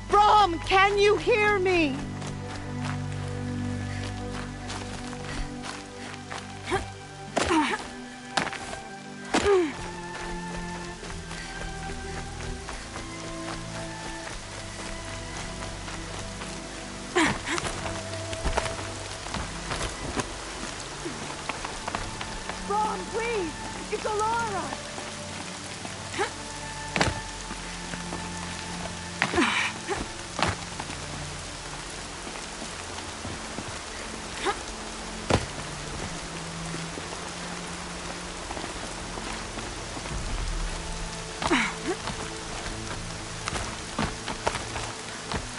Brom, can you hear me? Brom, please! It's Alara!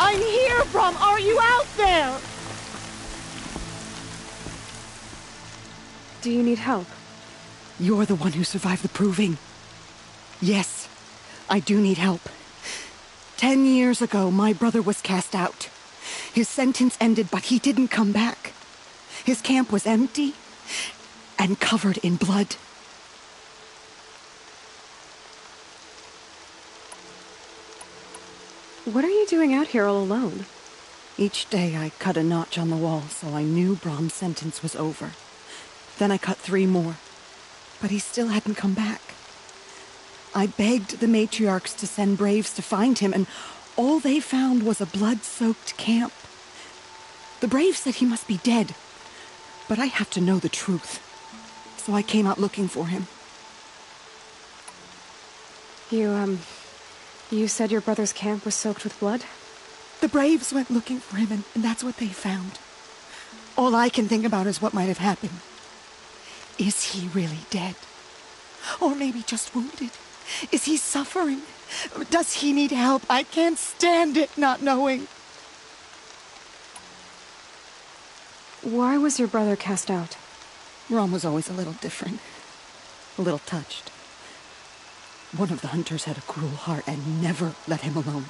I'm here, Brom! Are you out there? Do you need help? You're the one who survived the proving. Yes, I do need help. 10 years ago, my brother was cast out. His sentence ended, but he didn't come back. His camp was empty and covered in blood. What are you doing out here all alone? Each day I cut a notch on the wall, so I knew Brom's sentence was over. Then I cut 3 more, but he still hadn't come back. I begged the matriarchs to send braves to find him, and all they found was a blood-soaked camp. The braves said he must be dead, but I have to know the truth, so I came out looking for him. You said your brother's camp was soaked with blood? The braves went looking for him, and that's what they found. All I can think about is what might have happened. Is he really dead? Or maybe just wounded? Is he suffering? Does he need help? I can't stand it not knowing. Why was your brother cast out? Rom was always a little different. A little touched. One of the hunters had a cruel heart and never let him alone.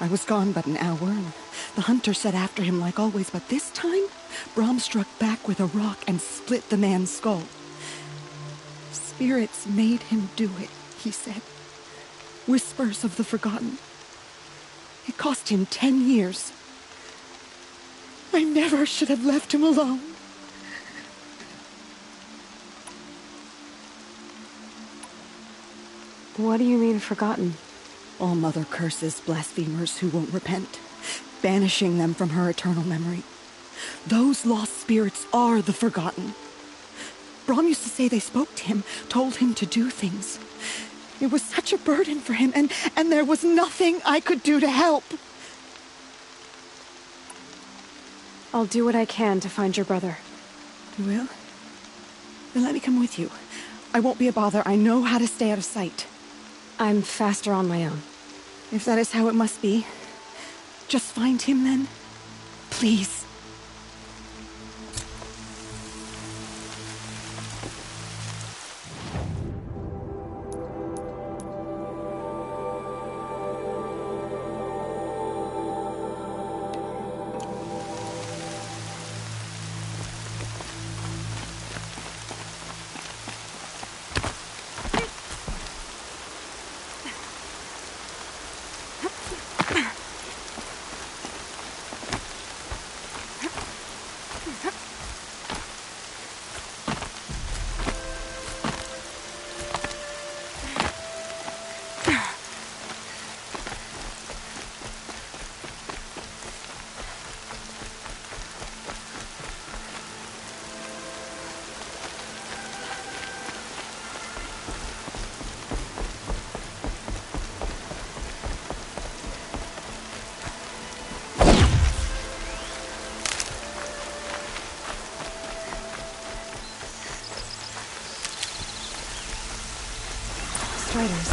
I was gone but an hour, and the hunter set after him like always, but this time, Brom struck back with a rock and split the man's skull. Spirits made him do it, he said. Whispers of the forgotten. It cost him 10 years. I never should have left him alone. What do you mean, forgotten? All Mother curses blasphemers who won't repent, banishing them from her eternal memory. Those lost spirits are the forgotten. Brom used to say they spoke to him, told him to do things. It was such a burden for him, and there was nothing I could do to help. I'll do what I can to find your brother. You will? Then let me come with you. I won't be a bother. I know how to stay out of sight. I'm faster on my own. If that is how it must be, just find him then. Please. Striders.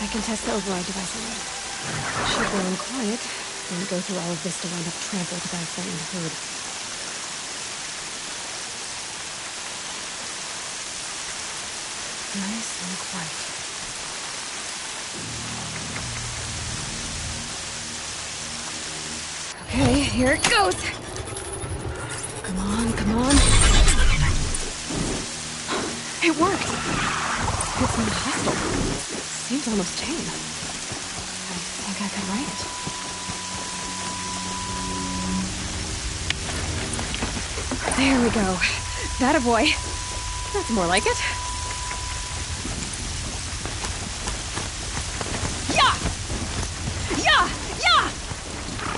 I can test the override device on them. Should go on quiet. Don't go through all of this to wind up trampled by a frightened herd. Nice and quiet. Okay, here it goes. Come on, come on. It worked. It's not hostile. Seems almost tame. I think I could write it. There we go. That a boy. That's more like it. Yeah! Yeah! Yeah!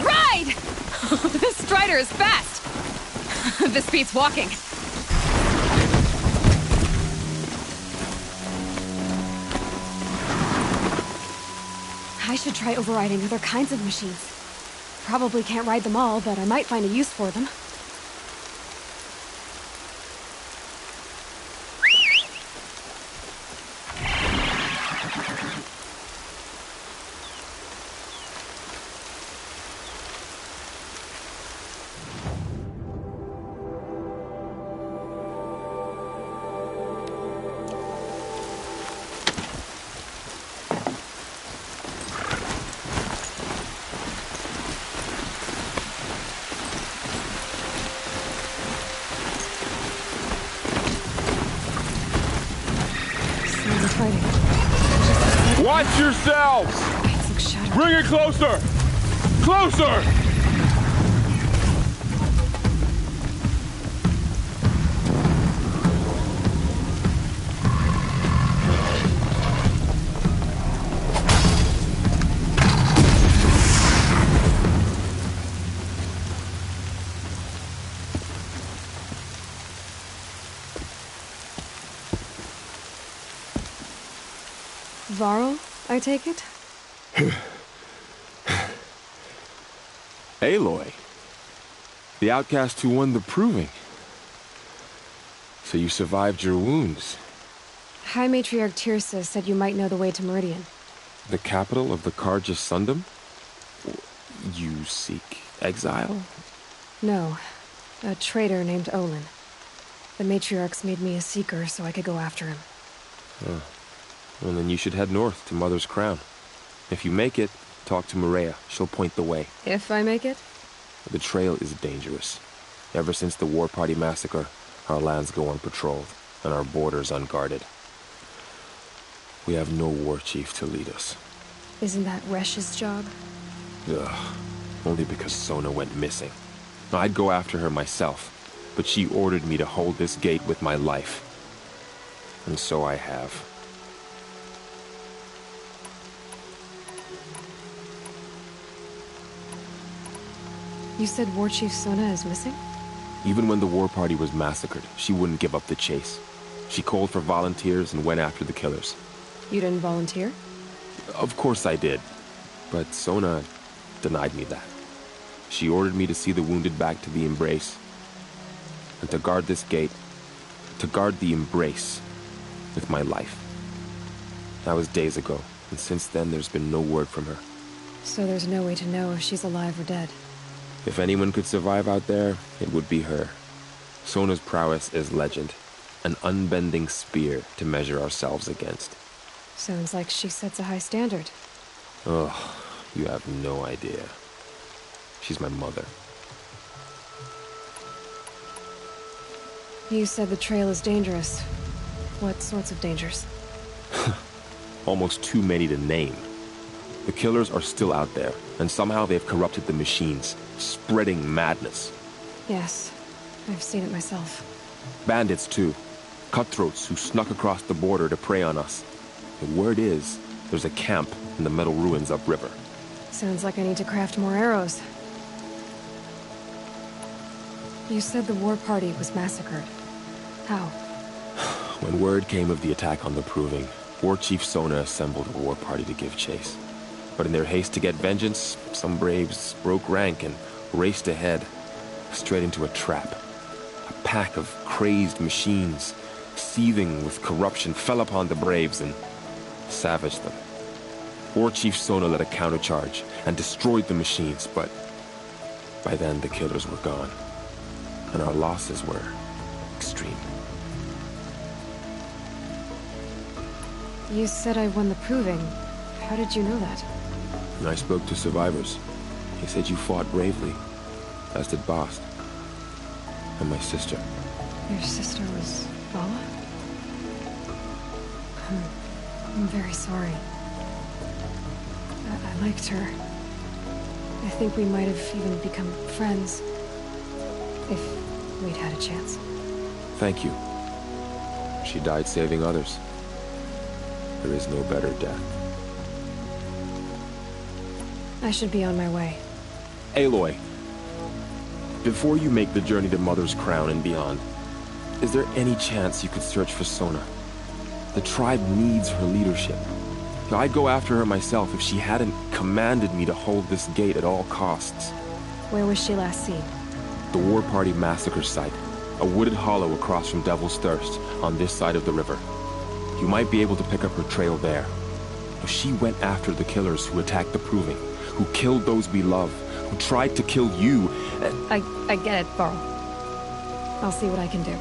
Ride! This strider is fast. This beats walking. I should try overriding other kinds of machines. Probably can't ride them all, but I might find a use for them. Watch yourselves! Bring it closer! Closer! Varl, I take it? Aloy. The outcast who won the proving. So you survived your wounds. High Matriarch Tirsa said you might know the way to Meridian. The capital of the Carja Sundom? You seek exile? No. A traitor named Olin. The Matriarchs made me a seeker so I could go after him. Huh. Well, then you should head north to Mother's Crown. If you make it, talk to Maria. She'll point the way. If I make it? The trail is dangerous. Ever since the War Party massacre, our lands go unpatrolled, and our borders unguarded. We have no war chief to lead us. Isn't that Resh's job? Ugh. Only because Sona went missing. I'd go after her myself, but she ordered me to hold this gate with my life. And so I have. You said War Chief Sona is missing? Even when the war party was massacred, she wouldn't give up the chase. She called for volunteers and went after the killers. You didn't volunteer? Of course I did. But Sona denied me that. She ordered me to see the wounded back to the Embrace. And to guard this gate. To guard the Embrace. With my life. That was days ago. And since then, there's been no word from her. So there's no way to know if she's alive or dead. If anyone could survive out there, it would be her. Sona's prowess is legend. An unbending spear to measure ourselves against. Sounds like she sets a high standard. Ugh, you have no idea. She's my mother. You said the trail is dangerous. What sorts of dangers? Almost too many to name. The killers are still out there, and somehow they've corrupted the machines, spreading madness. Yes, I've seen it myself. Bandits, too. Cutthroats who snuck across the border to prey on us. The word is, there's a camp in the metal ruins upriver. Sounds like I need to craft more arrows. You said the war party was massacred. How? When word came of the attack on the Proving, War Chief Sona assembled a war party to give chase. But in their haste to get vengeance, some braves broke rank and raced ahead, straight into a trap. A pack of crazed machines, seething with corruption, fell upon the braves and savaged them. War Chief Sona led a countercharge and destroyed the machines, but by then the killers were gone, and our losses were extreme. You said I won the proving. How did you know that? And I spoke to survivors. He said you fought bravely, as did Bast. And my sister. Your sister was Vala? I'm very sorry. I liked her. I think we might have even become friends. If we'd had a chance. Thank you. She died saving others. There is no better death. I should be on my way. Aloy, before you make the journey to Mother's Crown and beyond, is there any chance you could search for Sona? The tribe needs her leadership. I'd go after her myself if she hadn't commanded me to hold this gate at all costs. Where was she last seen? The War Party massacre site. A wooded hollow across from Devil's Thirst, on this side of the river. You might be able to pick up her trail there. She went after the killers who attacked the Proving, who killed those we love, who tried to kill you. I get it, Varl. I'll see what I can do.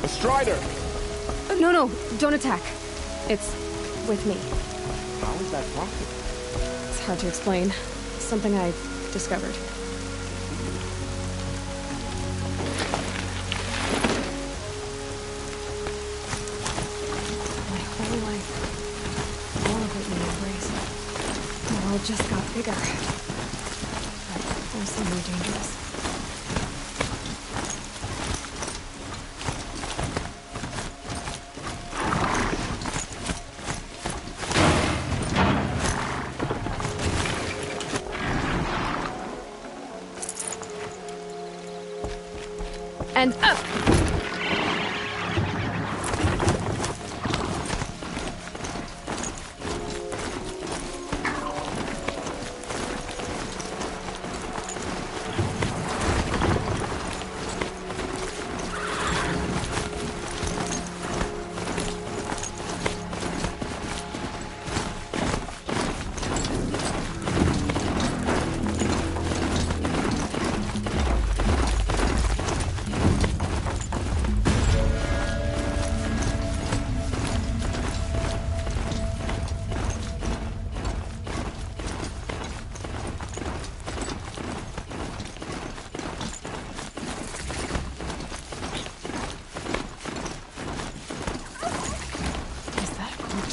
A Strider! No, don't attack. It's with me. How is that possible? It's hard to explain. Something I discovered. My whole life, all of it in an embrace. The world just got bigger. But also more dangerous. And up!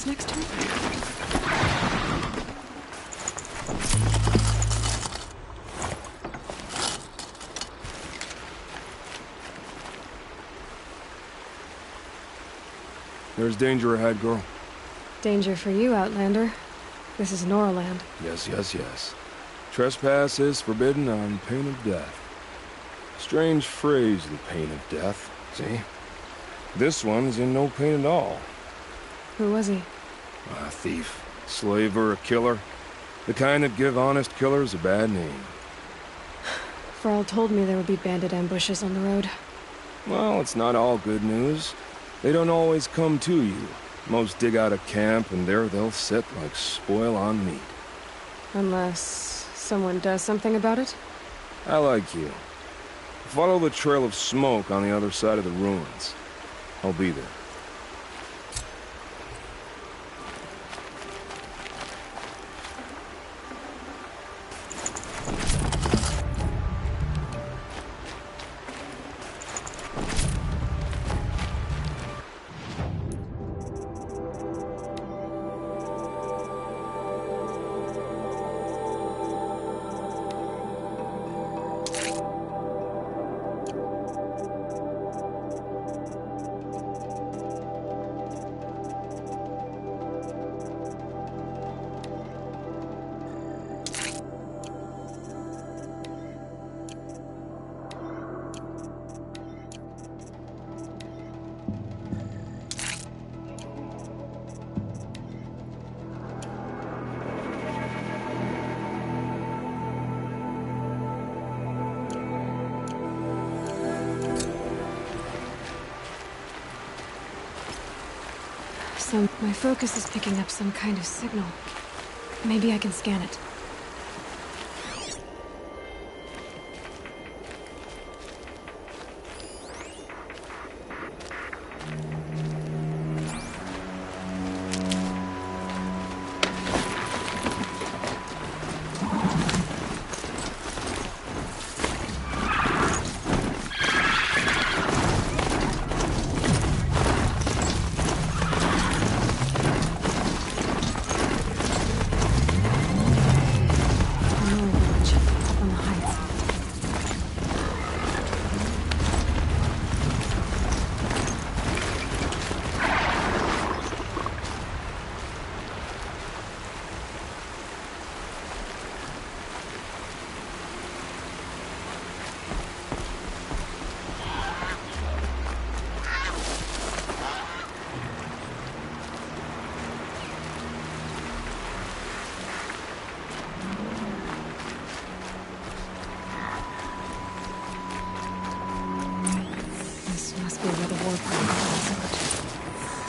Next to me? There's danger ahead, girl. Danger for you, Outlander. This is Noraland. Yes. Trespass is forbidden on pain of death. Strange phrase, the pain of death. See? This one's in no pain at all. Who was he? A thief, slaver, a killer. The kind that give honest killers a bad name. Varl told me there would be bandit ambushes on the road. Well, it's not all good news. They don't always come to you. Most dig out a camp, and there they'll sit like spoil on meat. Unless someone does something about it? I like you. Follow the trail of smoke on the other side of the ruins. I'll be there. My focus is picking up some kind of signal. Maybe I can scan it. Where the war party was.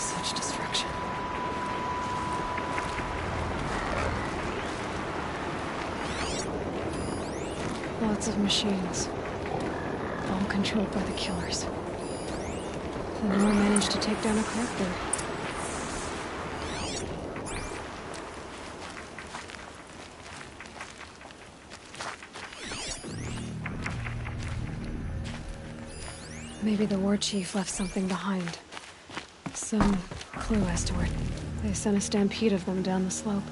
Such destruction. Lots of machines. All controlled by the killers. The Nora managed to take down a carpenter. Maybe the war chief left something behind. Some clue as to where. They sent a stampede of them down the slope.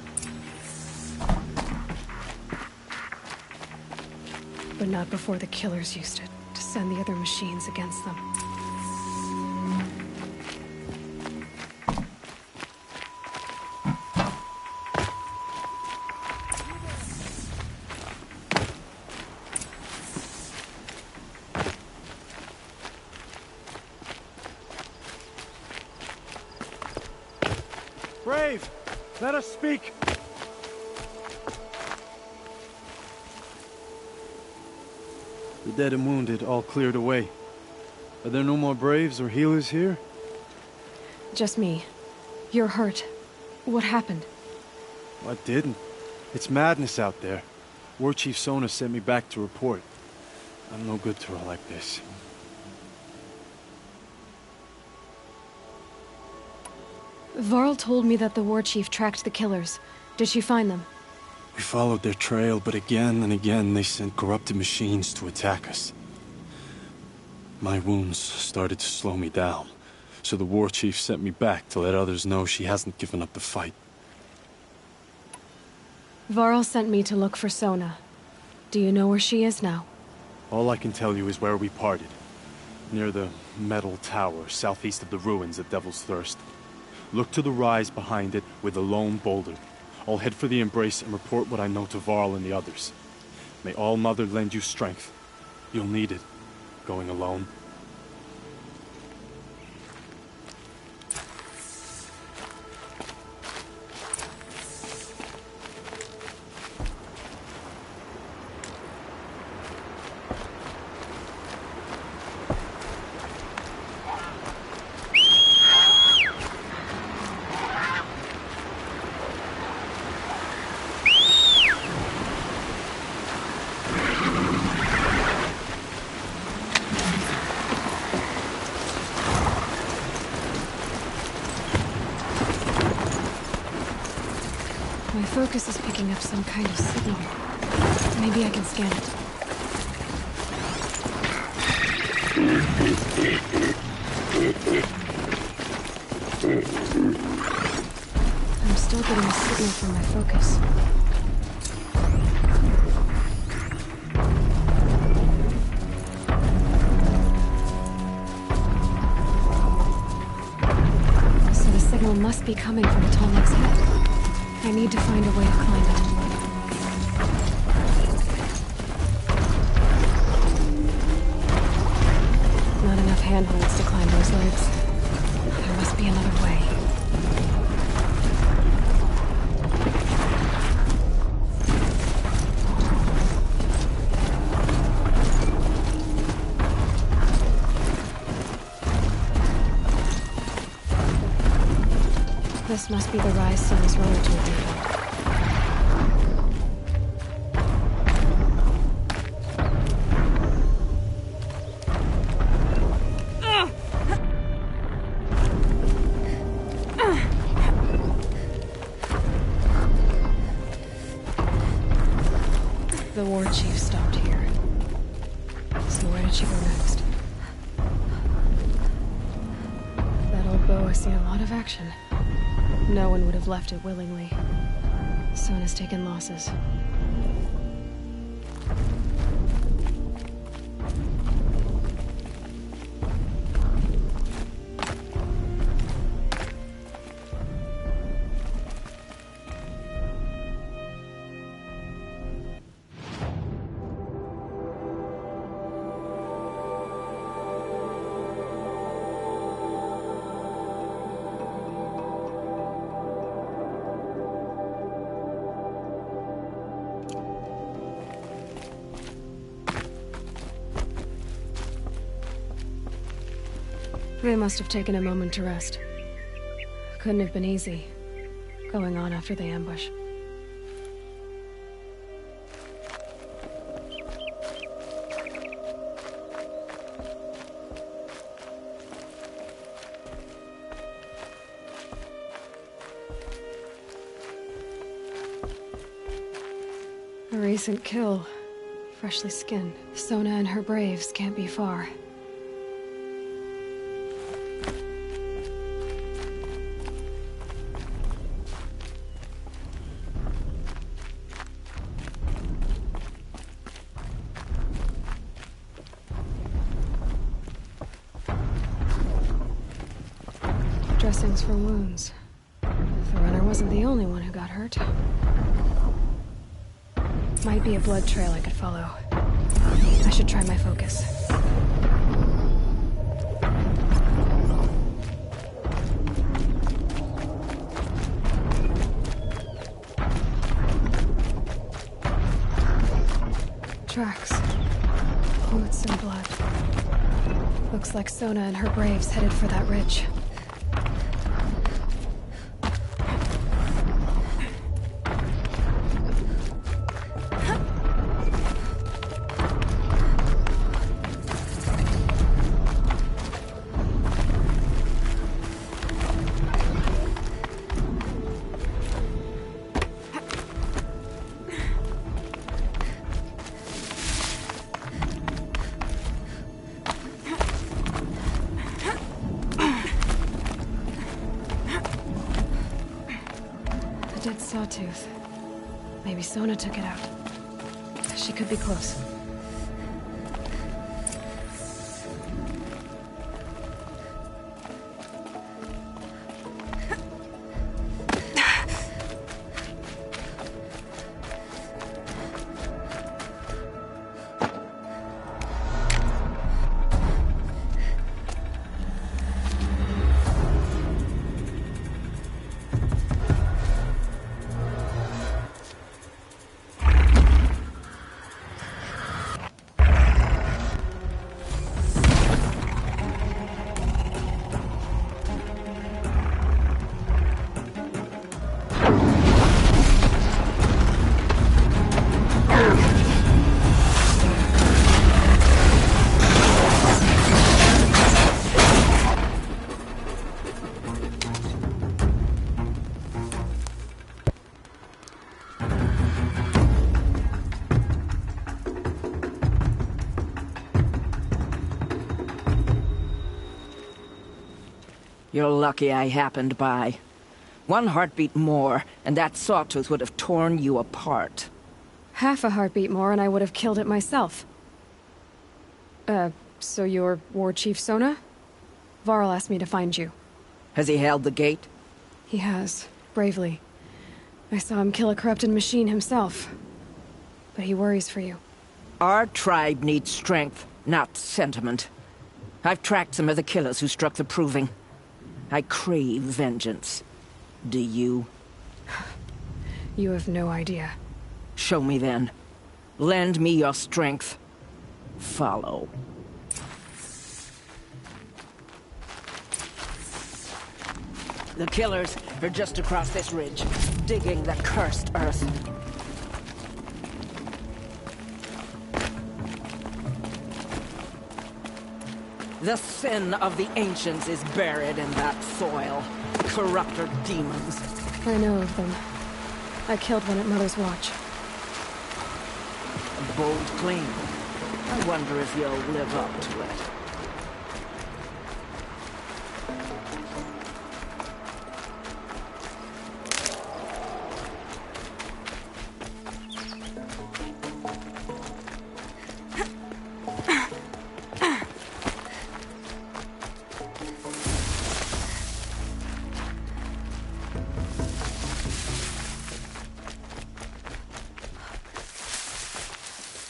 But not before the killers used it to send the other machines against them. Brave! Let us speak! The dead and wounded all cleared away. Are there no more Braves or healers here? Just me. You're hurt. What happened? I didn't. It's madness out there. War Chief Sona sent me back to report. I'm no good to her like this. Varl told me that the war chief tracked the killers. Did she find them? We followed their trail, but again and again they sent corrupted machines to attack us. My wounds started to slow me down, so the war chief sent me back to let others know she hasn't given up the fight. Varl sent me to look for Sona. Do you know where she is now? All I can tell you is where we parted. Near the metal tower, southeast of the ruins at Devil's Thirst. Look to the rise behind it with a lone boulder. I'll head for the embrace and report what I know to Varl and the others. May All Mother lend you strength. You'll need it, going alone. My focus is picking up some kind of signal. Maybe I can scan it. I'm still getting a signal from my focus. So the signal must be coming from Tolmec's head. I need to find a way to climb it. Not enough handholds to climb those legs. There must be another way. This must be the Rise Sun's roller tool depot. The war chief stopped here. So where did she go next? That old bow has seen a lot of action. No one would have left it willingly. Sona's taken losses. They must have taken a moment to rest. Couldn't have been easy, going on after the ambush. A recent kill, freshly skinned. Sona and her braves can't be far. Dressings for wounds. The runner wasn't the only one who got hurt. Might be a blood trail I could follow. I should try my focus. Tracks. Boots and blood. Looks like Sona and her braves headed for that ridge. A dead sawtooth. Maybe Sona took it out. She could be close. You're lucky I happened by. One heartbeat more, and that sawtooth would have torn you apart. Half a heartbeat more and I would have killed it myself. So you're War Chief Sona? Varl asked me to find you. Has he held the gate? He has, bravely. I saw him kill a corrupted machine himself. But he worries for you. Our tribe needs strength, not sentiment. I've tracked some of the killers who struck the Proving. I crave vengeance. Do you? You have no idea. Show me then. Lend me your strength. Follow. The killers are just across this ridge, digging the cursed earth. The sin of the ancients is buried in that soil. Corrupter demons. I know of them. I killed one at Mother's Watch. A bold claim. I wonder if you'll live up to it.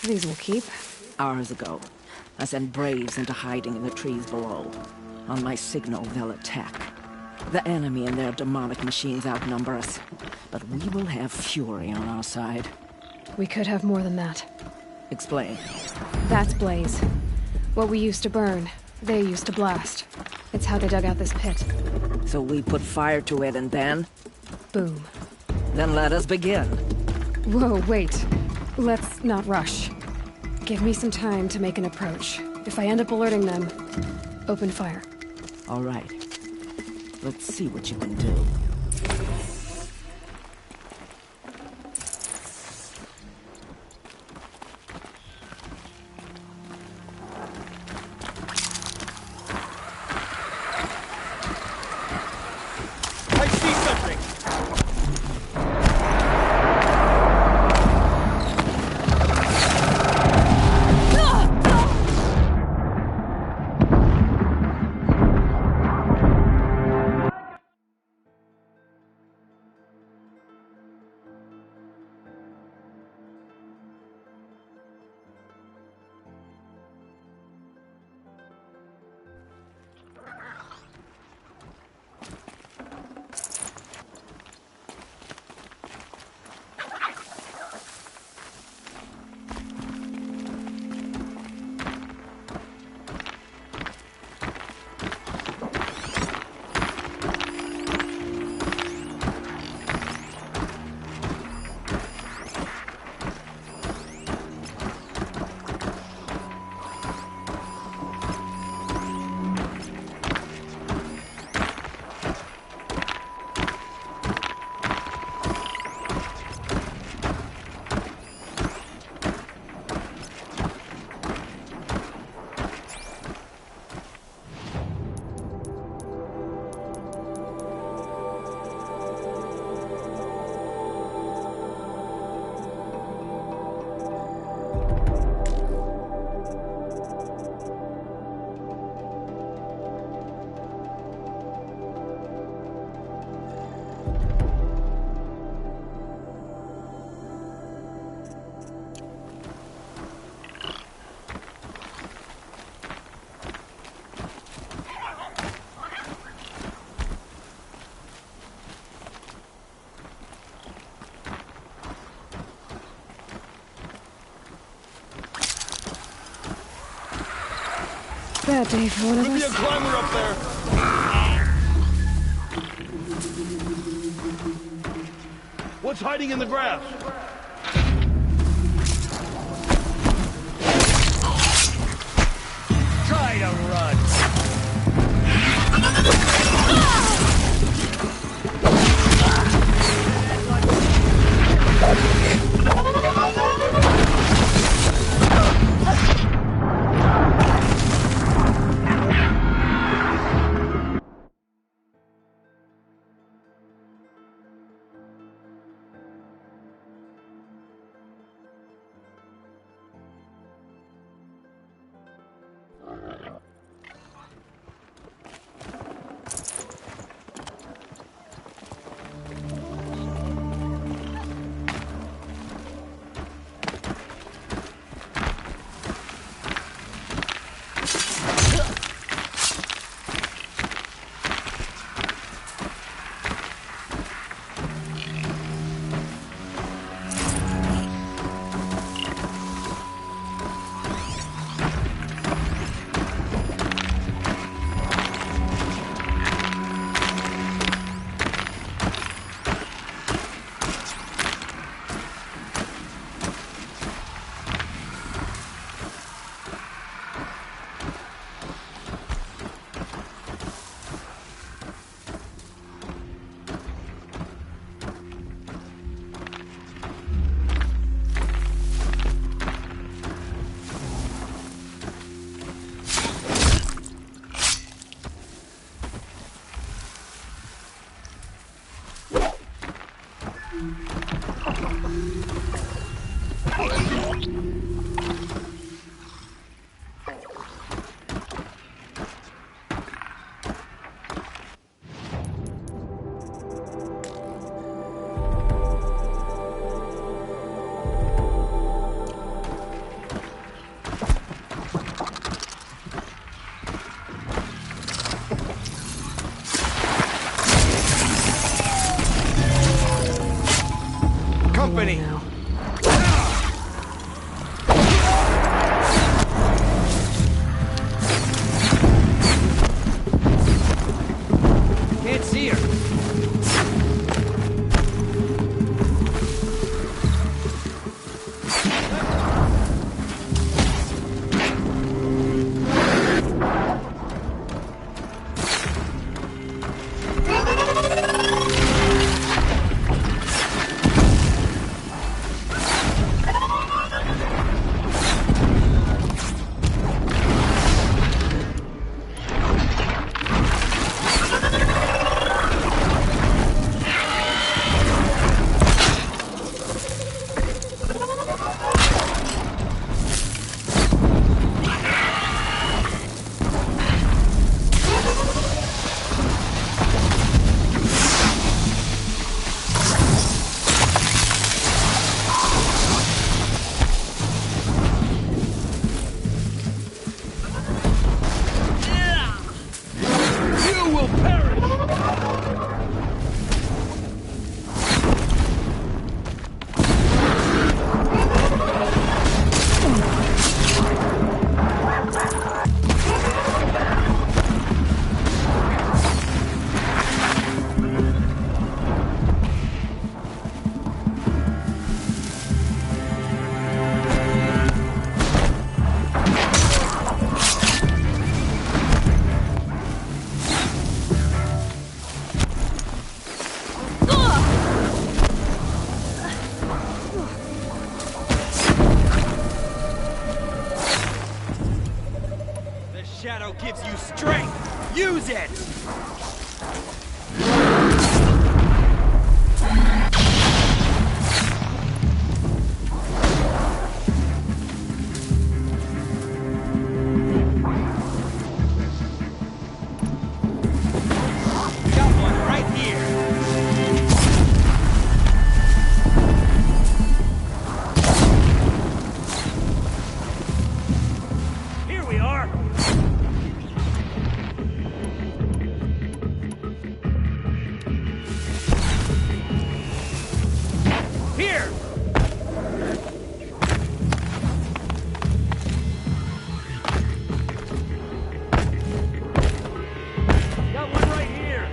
These will keep. Hours ago, I sent Braves into hiding in the trees below. On my signal, they'll attack. The enemy and their demonic machines outnumber us, but we will have fury on our side. We could have more than that. Explain. That's Blaze. What we used to burn, they used to blast. It's how they dug out this pit. So we put fire to it and then? Boom. Then let us begin. Whoa, wait. Let's not rush. Give me some time to make an approach. If I end up alerting them, open fire. All right. Let's see what you can do. I see something! Bad day for one of Could be a us. climber up there! What's hiding in the grass? Try to run! Company! Can't see her. You will perish! The shadow gives you strength! Use it! Got one right here! Here we are! Here! Got one right here!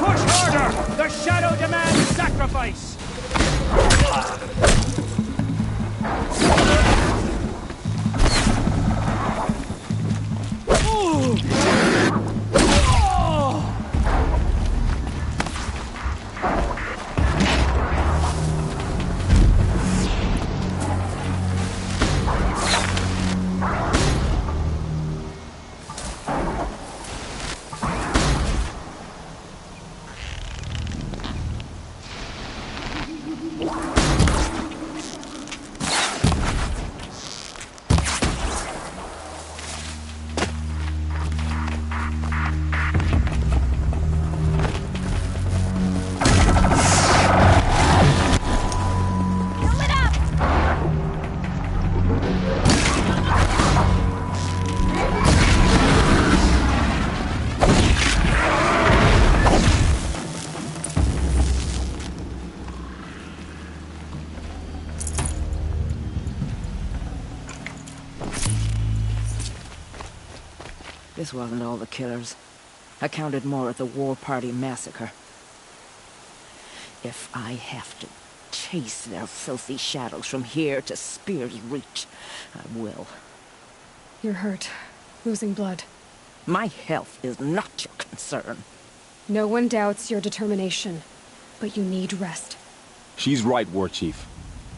Push harder! The shadow demands sacrifice! Ooh. Oh. This wasn't all the killers. I counted more at the War Party massacre. If I have to chase their filthy shadows from here to Spear's Reach, I will. You're hurt. Losing blood. My health is not your concern. No one doubts your determination, but you need rest. She's right, War Chief.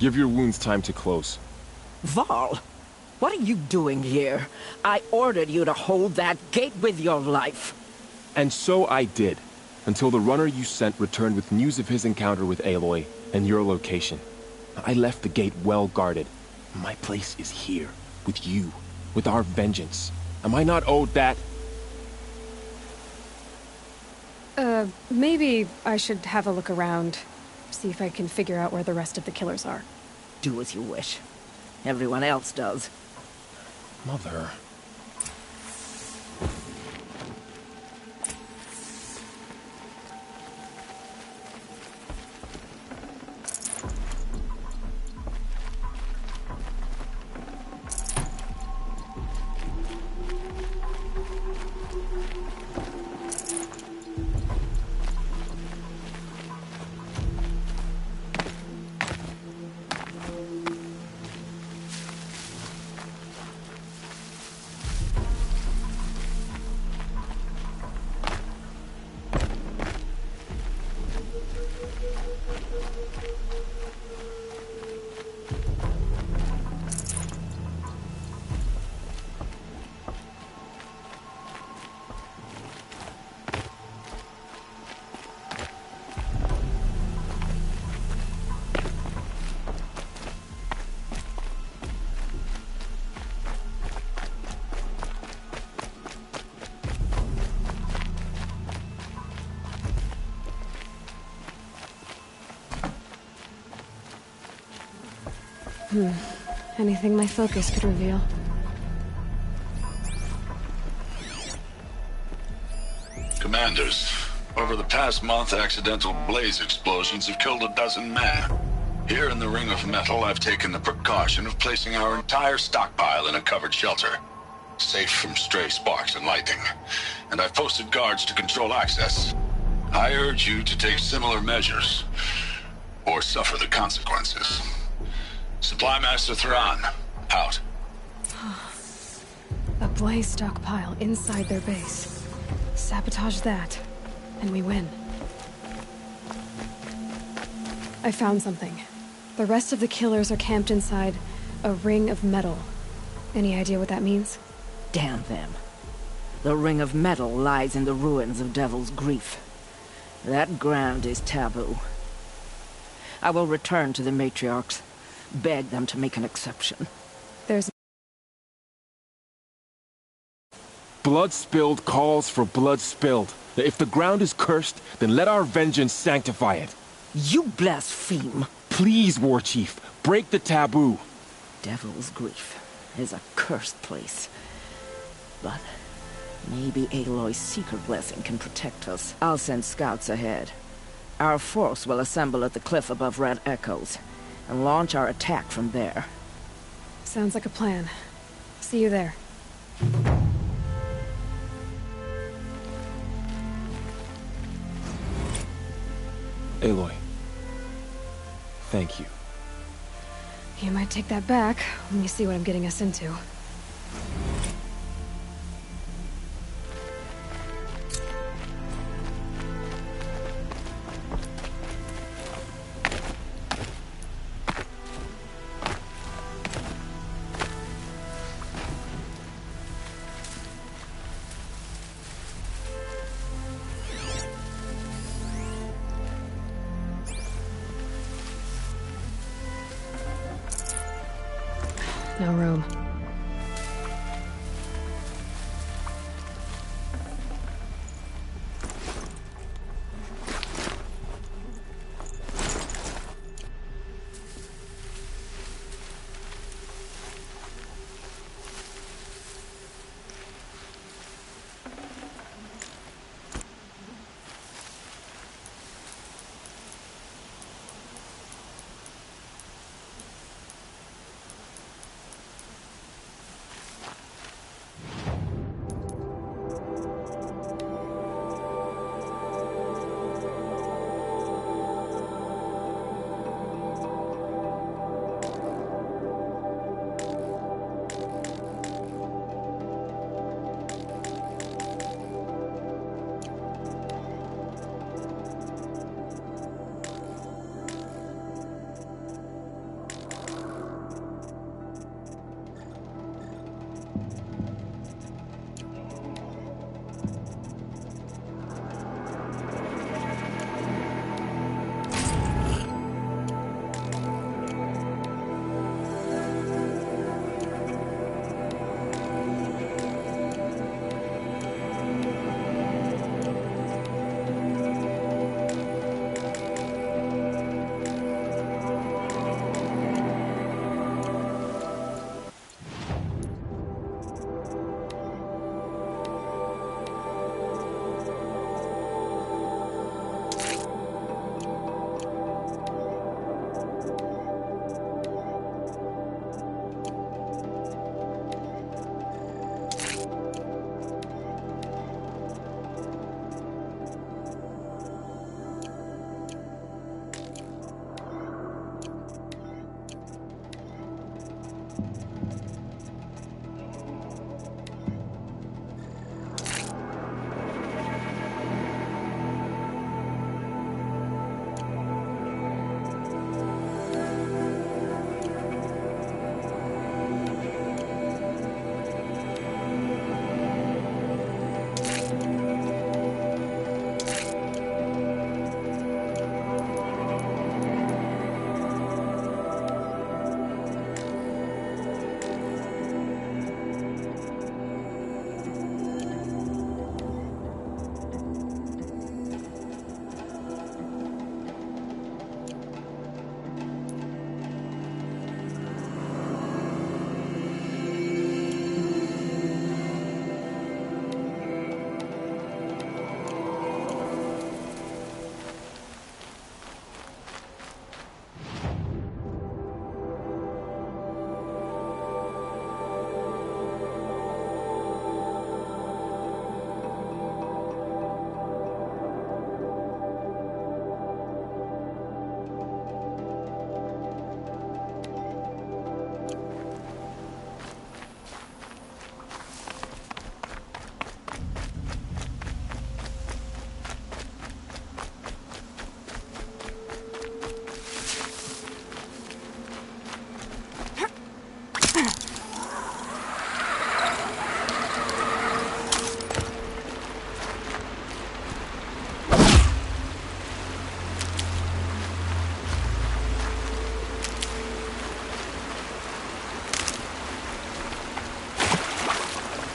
Give your wounds time to close. Varl, what are you doing here? I ordered you to hold that gate with your life. And so I did, until the runner you sent returned with news of his encounter with Aloy and your location. I left the gate well guarded. My place is here, with you, with our vengeance. Am I not owed that? Maybe I should have a look around. See if I can figure out where the rest of the killers are. Do as you wish. Everyone else does. Mother... Anything my focus could reveal. Commanders, over the past month, accidental blaze explosions have killed a dozen men. Here in the Ring of Metal, I've taken the precaution of placing our entire stockpile in a covered shelter, safe from stray sparks and lightning, and I've posted guards to control access. I urge you to take similar measures, or suffer the consequences. Supply Master Thrawn, out. A blaze stockpile inside their base. Sabotage that, and we win. I found something. The rest of the killers are camped inside a ring of metal. Any idea what that means? Damn them. The Ring of Metal lies in the ruins of Devil's Grief. That ground is taboo. I will return to the matriarchs. Beg them to make an exception. There's... Blood spilled calls for blood spilled. If the ground is cursed, then let our vengeance sanctify it. You blaspheme! Please, War Chief, break the taboo. Devil's Grief is a cursed place. But maybe Aloy's secret blessing can protect us. I'll send scouts ahead. Our force will assemble at the cliff above Red Echoes, and launch our attack from there. Sounds like a plan. See you there. Aloy, thank you. You might take that back when you see what I'm getting us into. No room.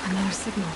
Another signal.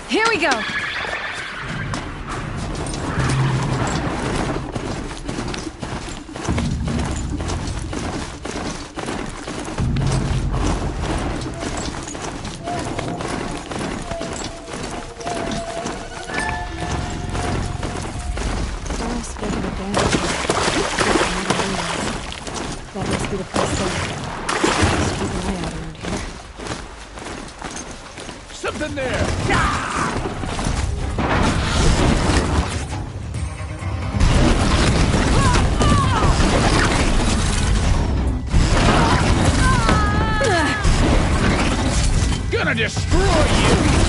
Here we go! That must be the place to just keep an eye out around here. Something there! Gonna destroy you!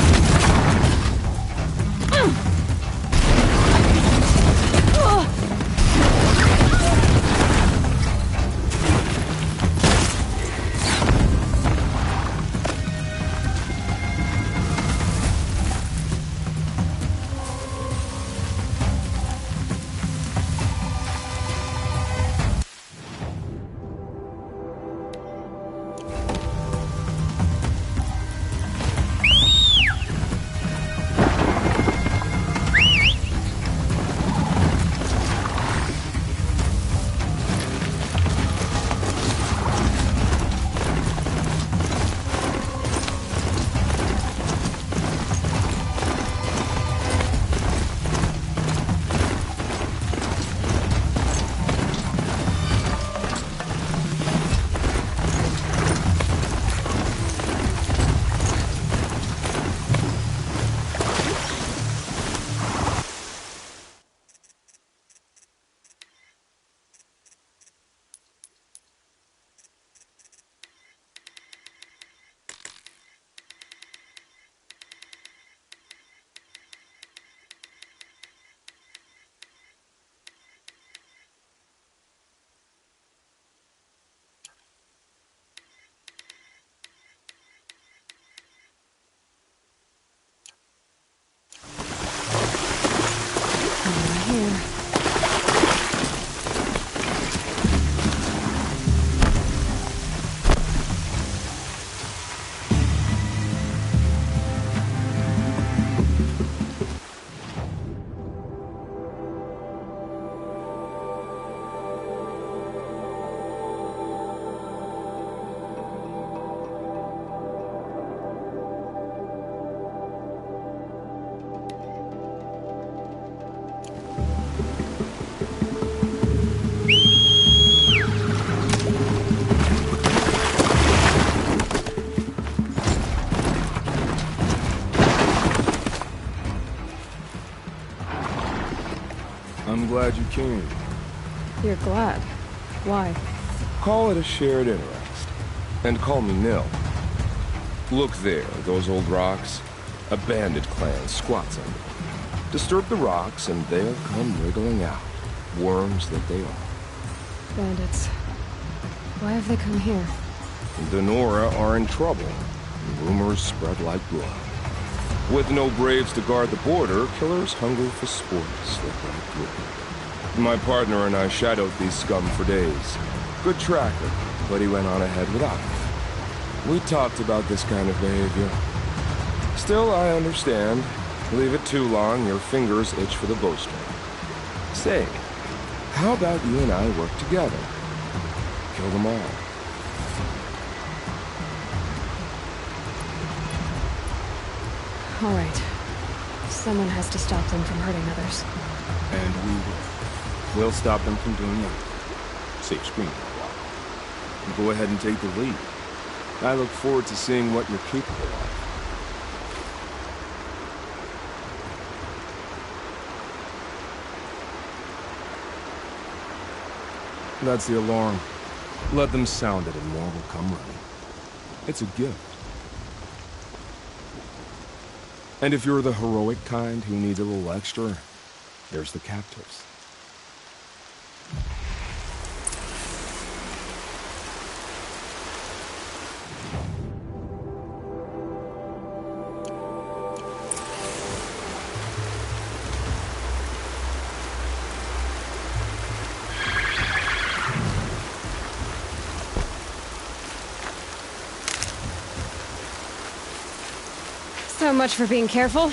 I'm glad you came. You're glad. Why? Call it a shared interest. And call me Nil. Look there, those old rocks. A bandit clan squats under them. Disturb the rocks and they'll come wriggling out. Worms that they are. Bandits. Why have they come here? The Nora are in trouble. Rumors spread like blood. With no braves to guard the border, killers hunger for sport slip right through. My partner and I shadowed these scum for days. Good tracker, but he went on ahead without me. We talked about this kind of behavior. Still, I understand. Leave it too long, your fingers itch for the bowstring. Say, how about you and I work together? Kill them all. All right. Someone has to stop them from hurting others. And we will. We'll stop them from doing that. Safe screen. Go ahead and take the lead. I look forward to seeing what you're capable of. That's the alarm. Let them sound it and more will come running. It's a gift. And if you're the heroic kind who needs a little extra, there's the captives. So much for being careful.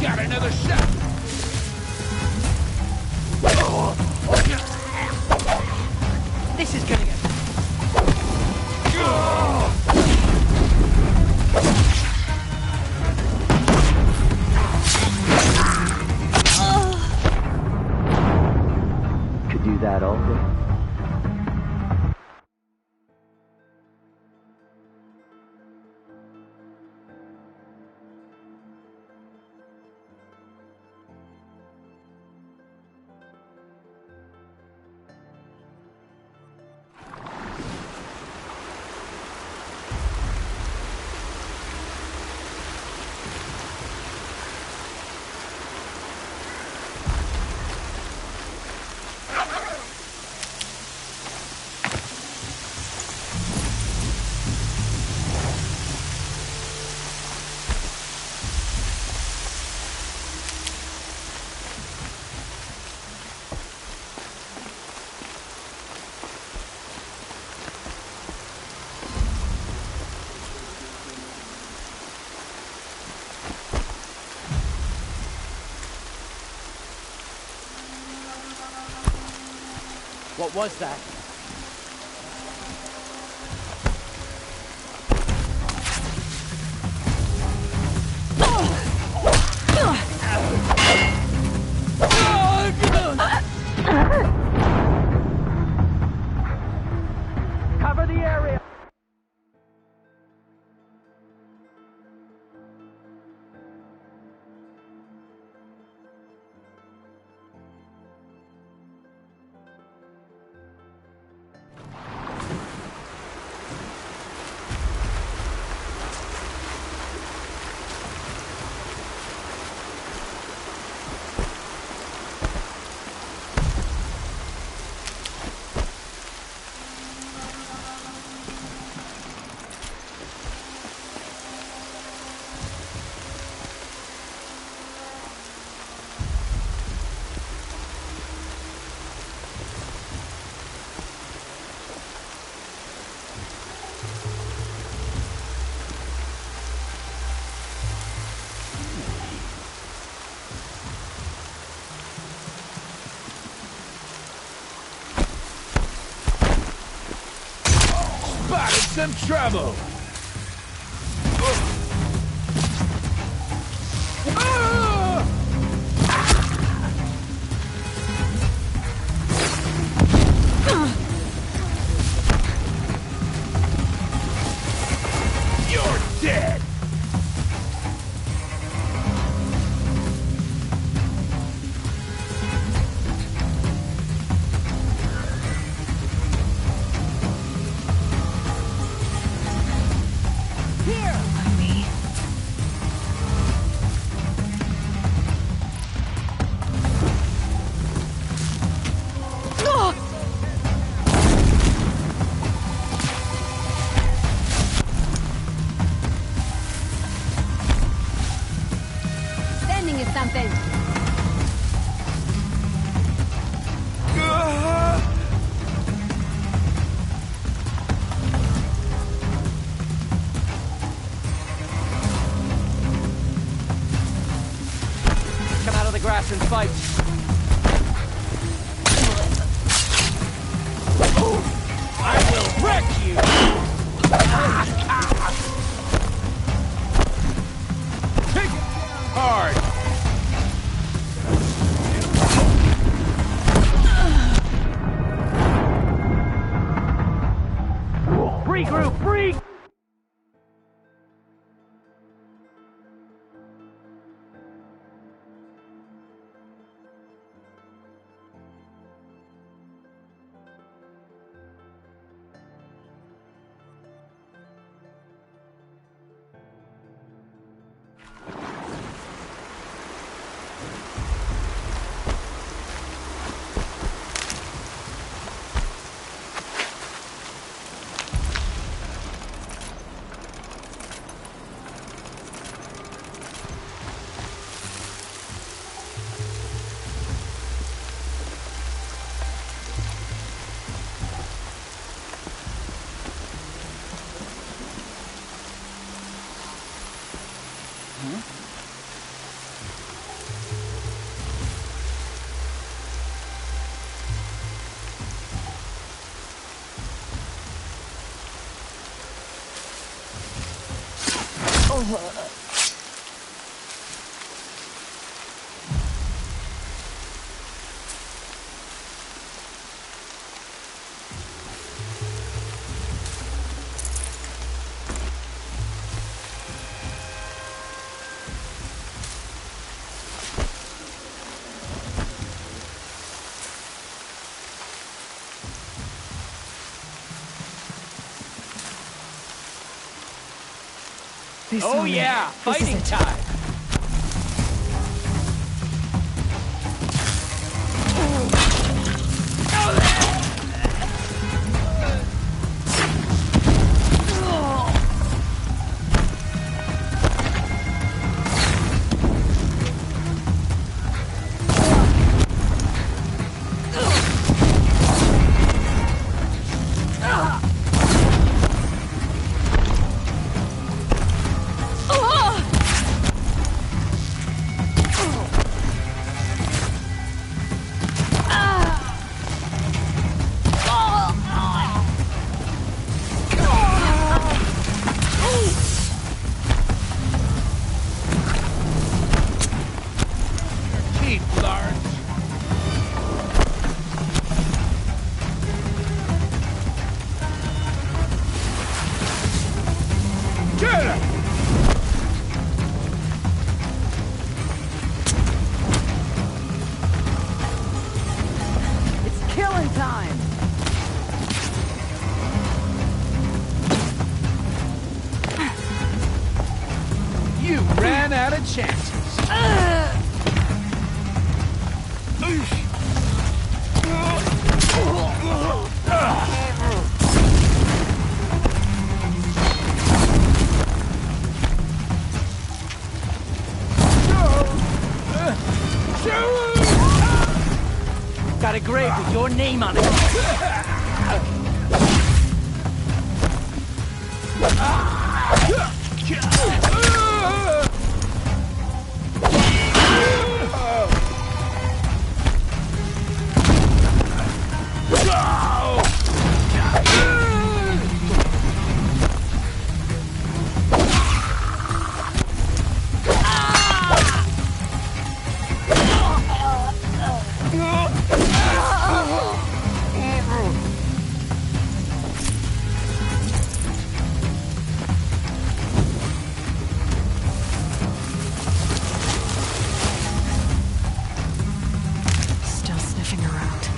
Got another shot! This is gonna get... Could do that all day. What was that? Cover the area! Spotted some trouble! and fight. I will wreck you! Take it hard! Regroup! Regroup! Oh yeah, fighting time! You ran out of chances. Got a grave with your name on it. Still sniffing around.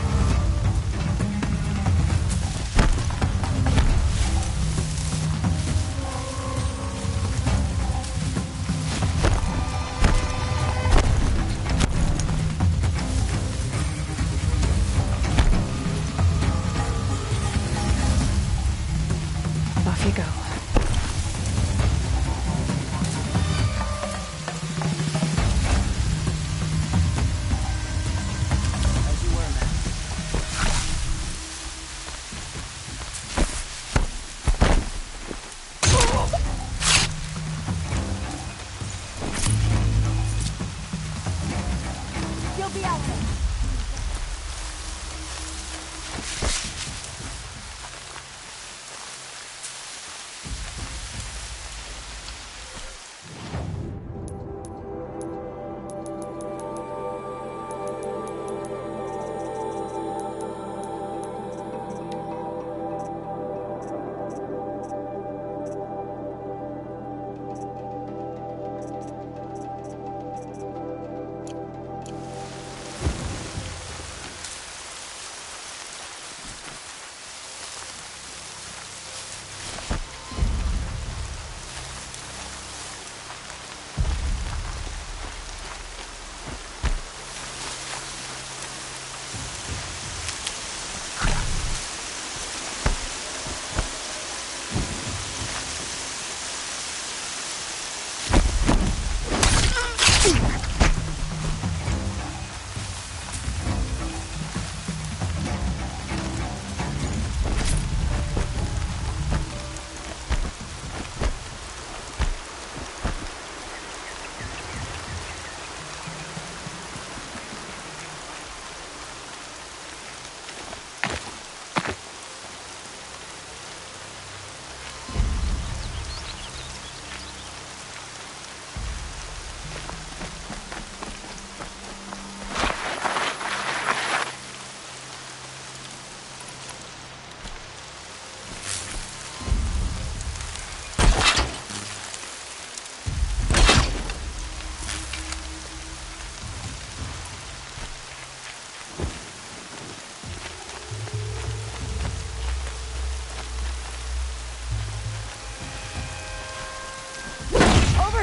Off you go.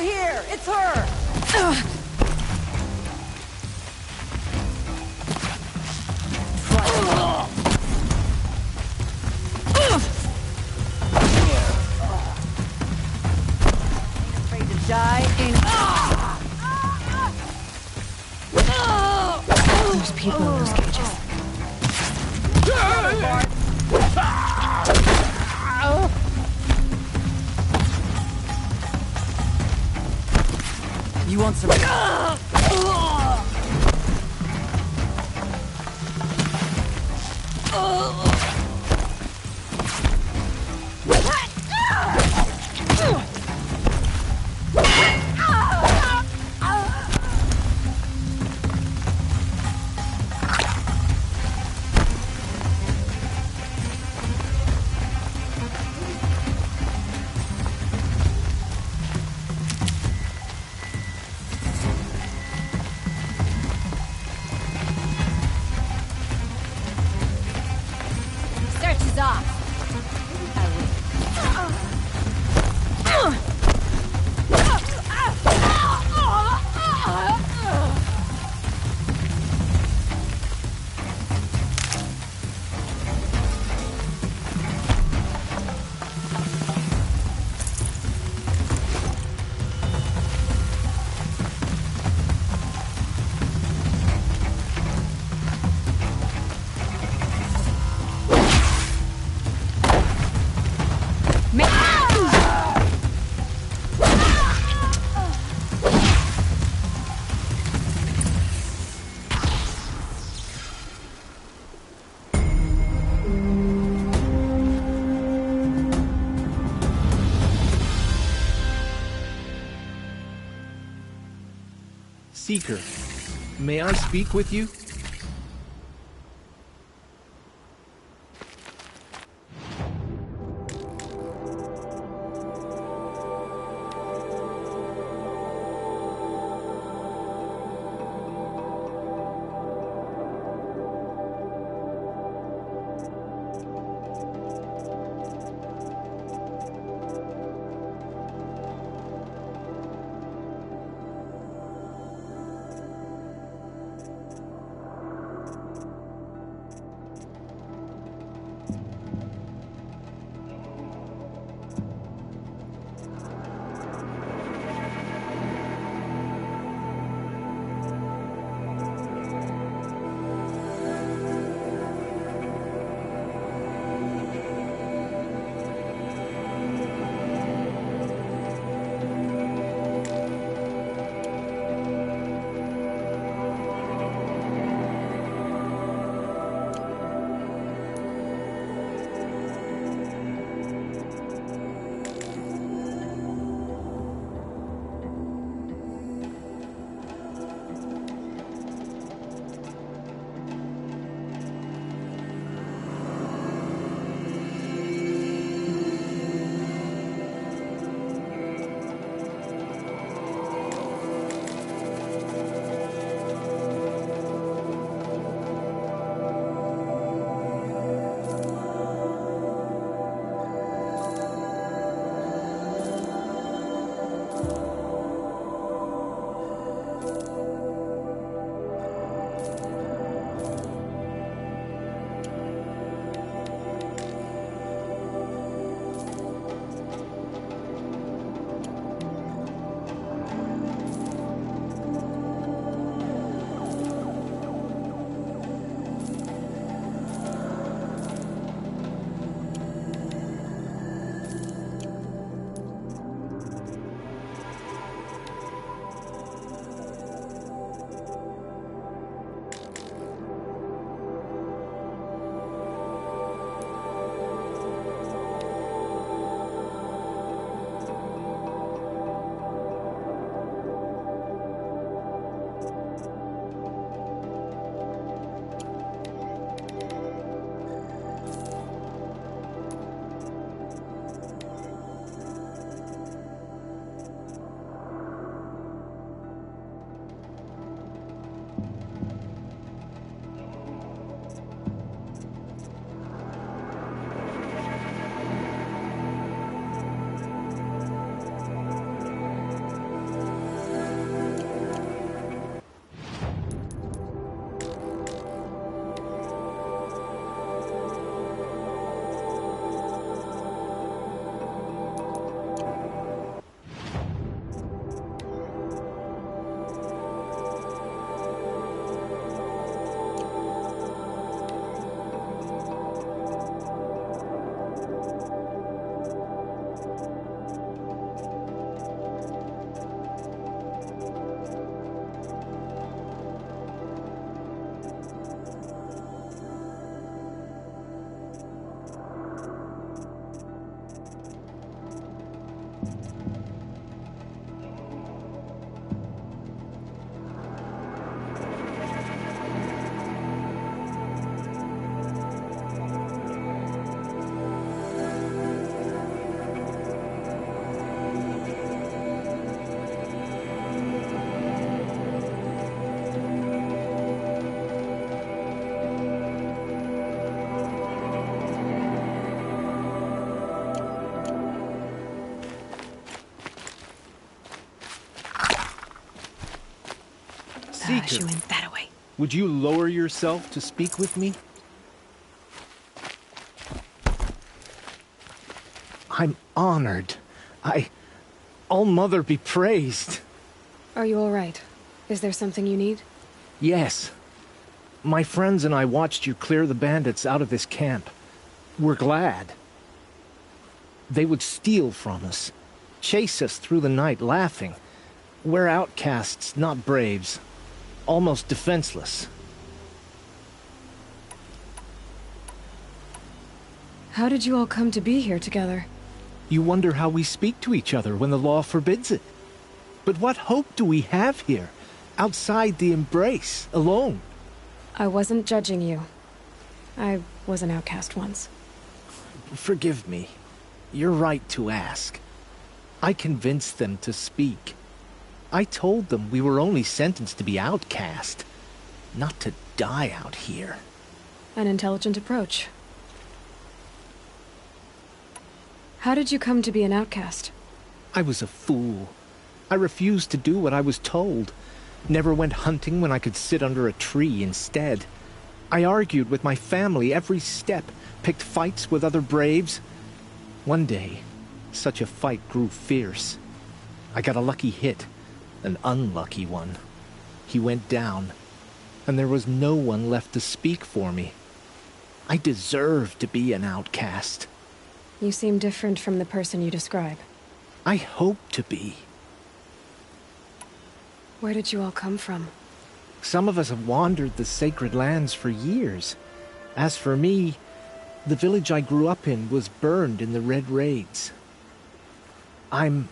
here! It's her! Afraid to die? There's people in those cages. You want some... Search is off. Seeker, may I speak with you? Gosh, Seeker, you went that away. would you lower yourself to speak with me? I'm honored. All Mother be praised. Are you all right? Is there something you need? Yes. My friends and I watched you clear the bandits out of this camp. We're glad. They would steal from us, chase us through the night laughing. We're outcasts, not braves. Almost defenseless. How did you all come to be here together? You wonder how we speak to each other when the law forbids it. But what hope do we have here, outside the embrace, alone? I wasn't judging you. I was an outcast once. Forgive me. You're right to ask. I convinced them to speak. I told them we were only sentenced to be outcast, not to die out here. An intelligent approach. How did you come to be an outcast? I was a fool. I refused to do what I was told. Never went hunting when I could sit under a tree instead. I argued with my family every step, picked fights with other braves. One day, such a fight grew fierce. I got a lucky hit, an unlucky one. He went down, and there was no one left to speak for me. I deserved to be an outcast. You seem different from the person you describe. I hope to be. Where did you all come from? Some of us have wandered the sacred lands for years. As for me, the village I grew up in was burned in the Red Raids. I'm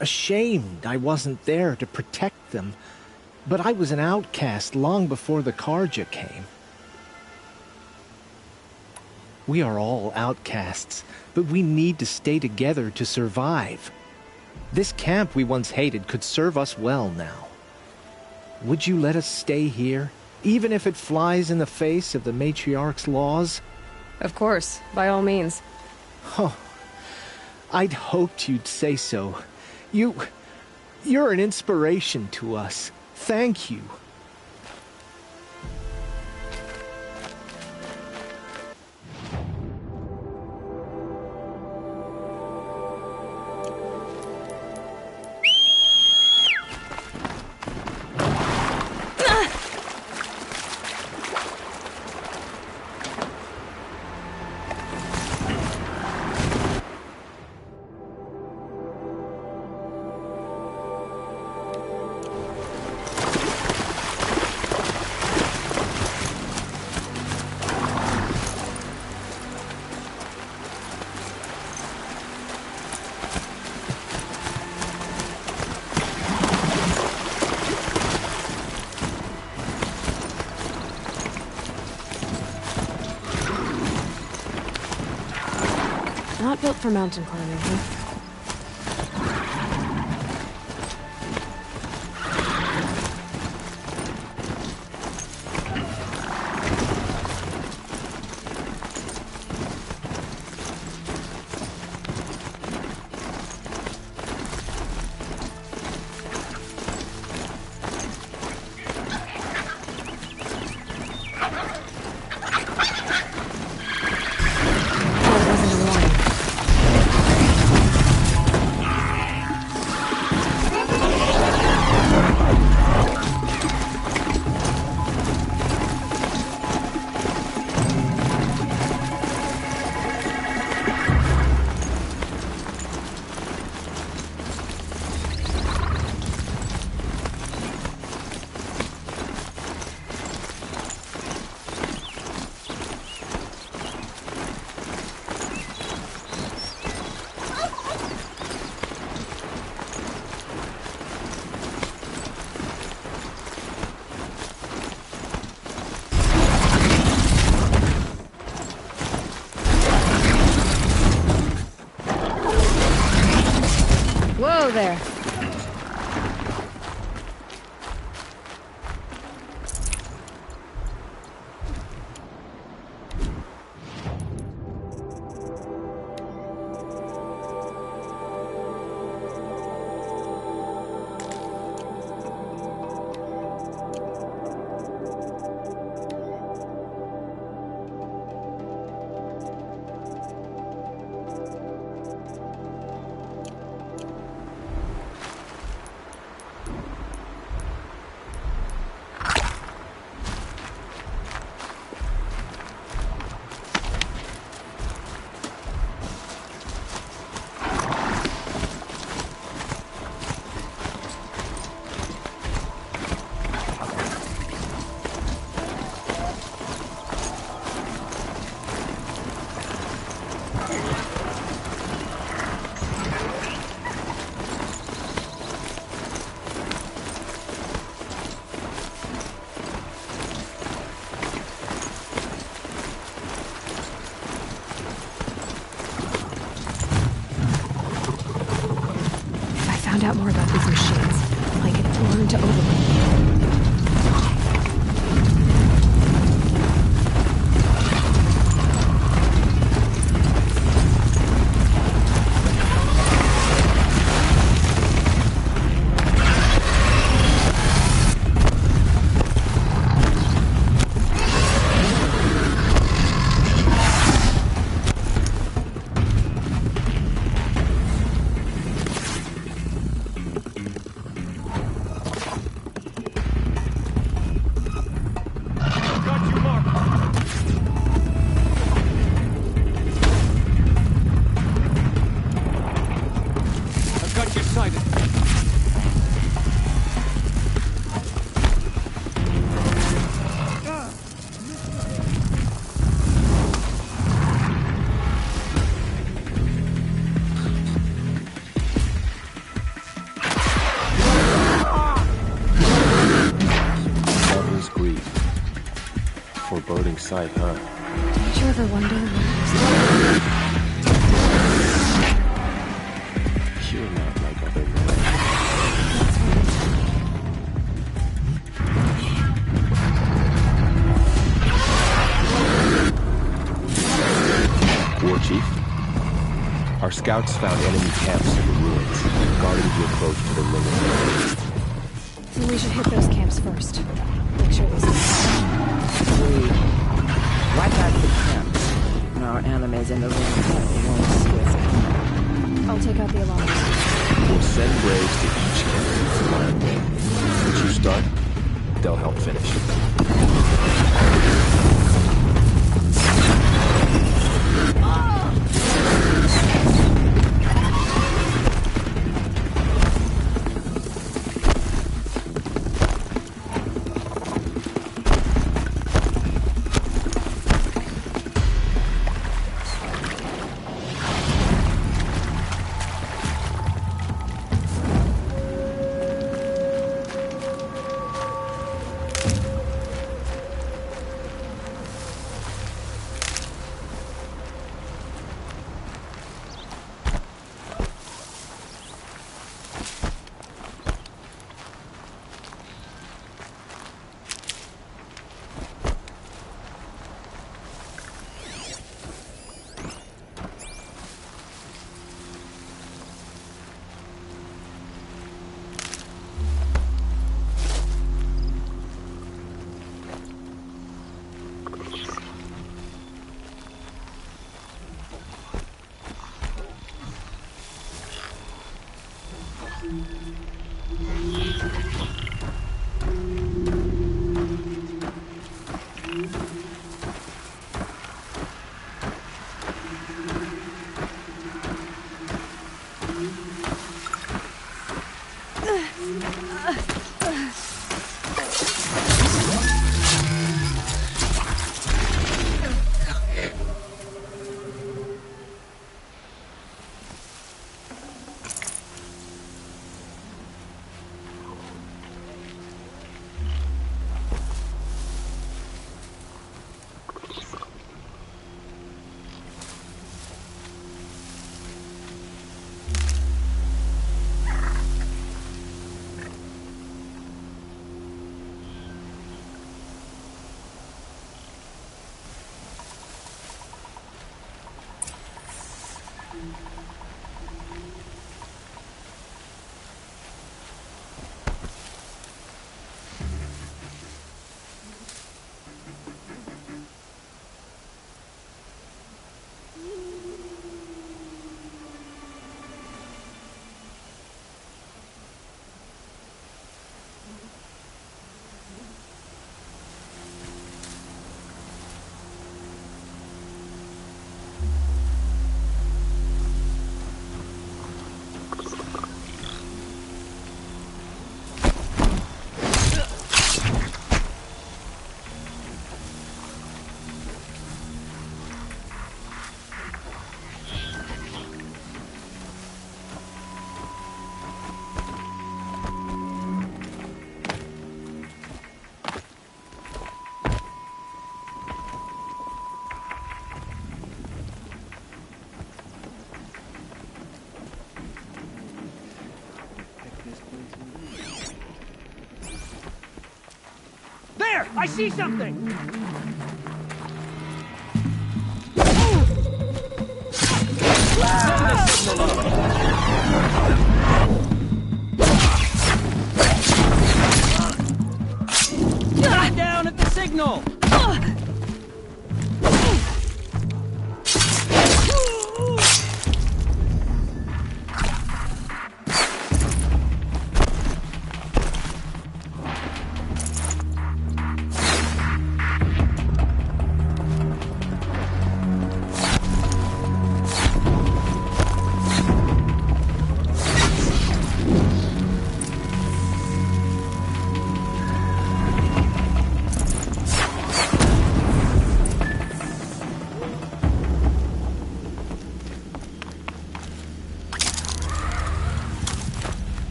ashamed I wasn't there to protect them, but I was an outcast long before the Karja came. We are all outcasts, but we need to stay together to survive. This camp we once hated could serve us well now. Would you let us stay here, even if it flies in the face of the matriarch's laws? Of course, by all means. Oh, I'd hoped you'd say so. You're an inspiration to us. Thank you. Not built for mountain climbing, huh? Whoa there. found out more about these machines. I can learn to overcome them. Foreboding sight, huh? Did you ever wonder what You're not like other men. War Chief, our scouts found enemy camps in the ruins, guarding the approach to the limit. Then we should hit those camps first. Make sure there's Wipe out the camps. Our enemies in the ring won't see us coming. I'll take out the alarms. We'll send Braves to each camp from Iron Wing. Once you start, they'll help finish. I see something! Down at the signal!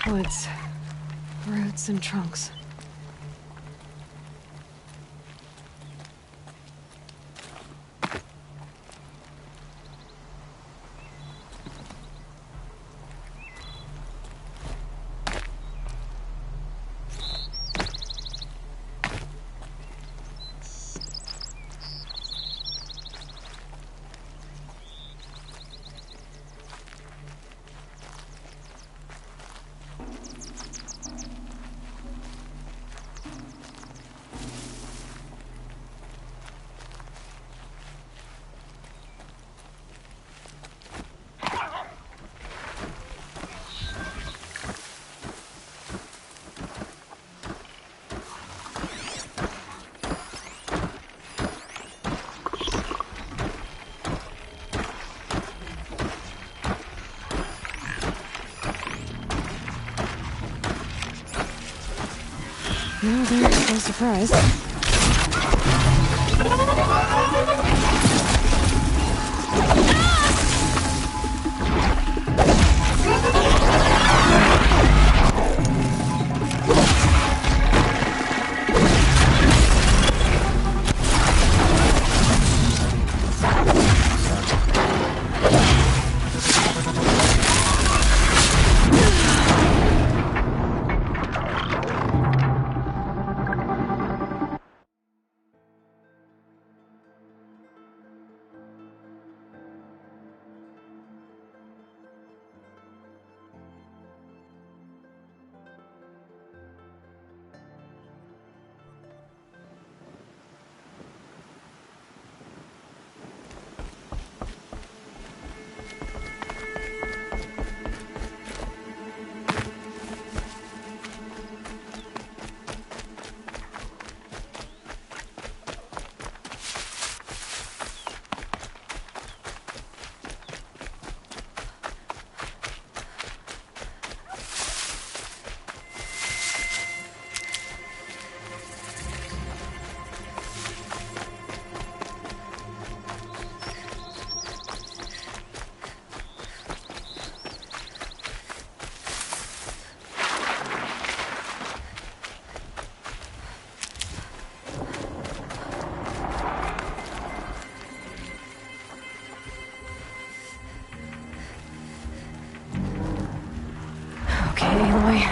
Woods. Roots and trunks. No, there's no surprise.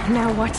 Now what?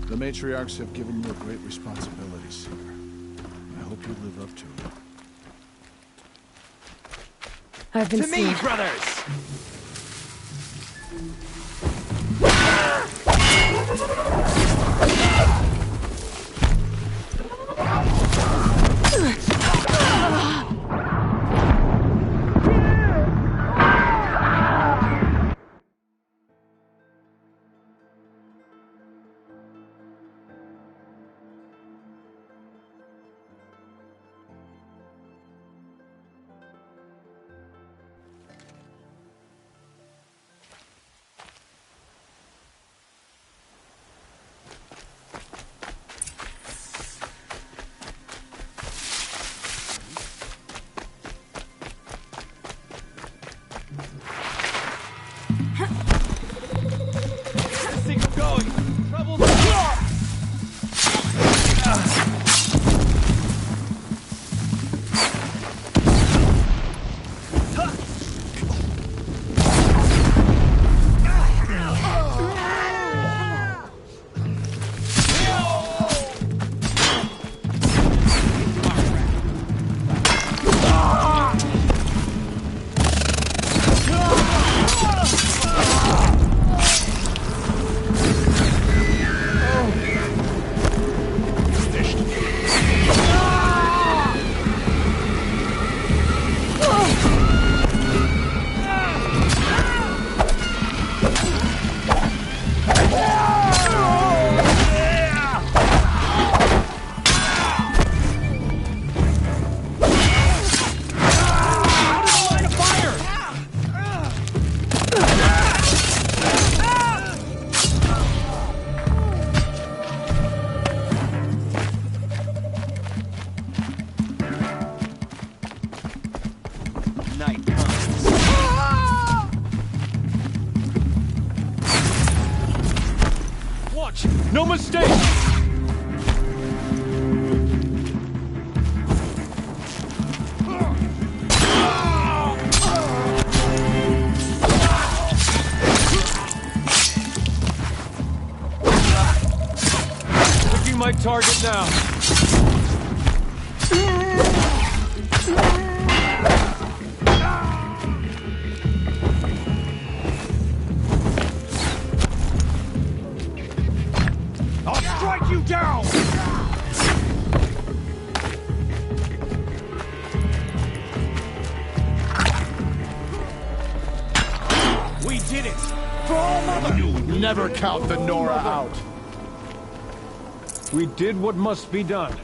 The matriarchs have given you a great responsibility, Seer. I hope you live up to it. I've been To me, brothers! No mistake! Picking my target now. I'll strike you down! We did it! For all mother! Never count the Nora out. We did what must be done.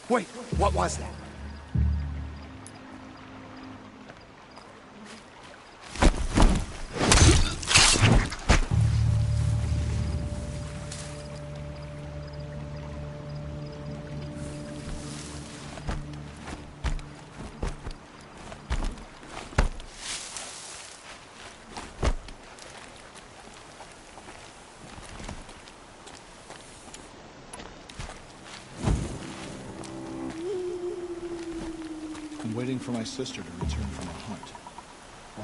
Wait, what was that? I'm waiting for my sister to return from a hunt.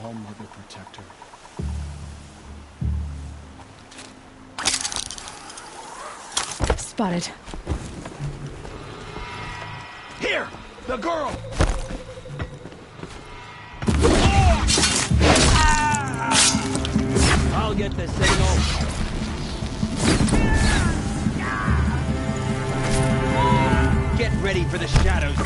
All Mother protect her. Spotted. Here! The girl! I'll get the signal. Get ready for the shadows.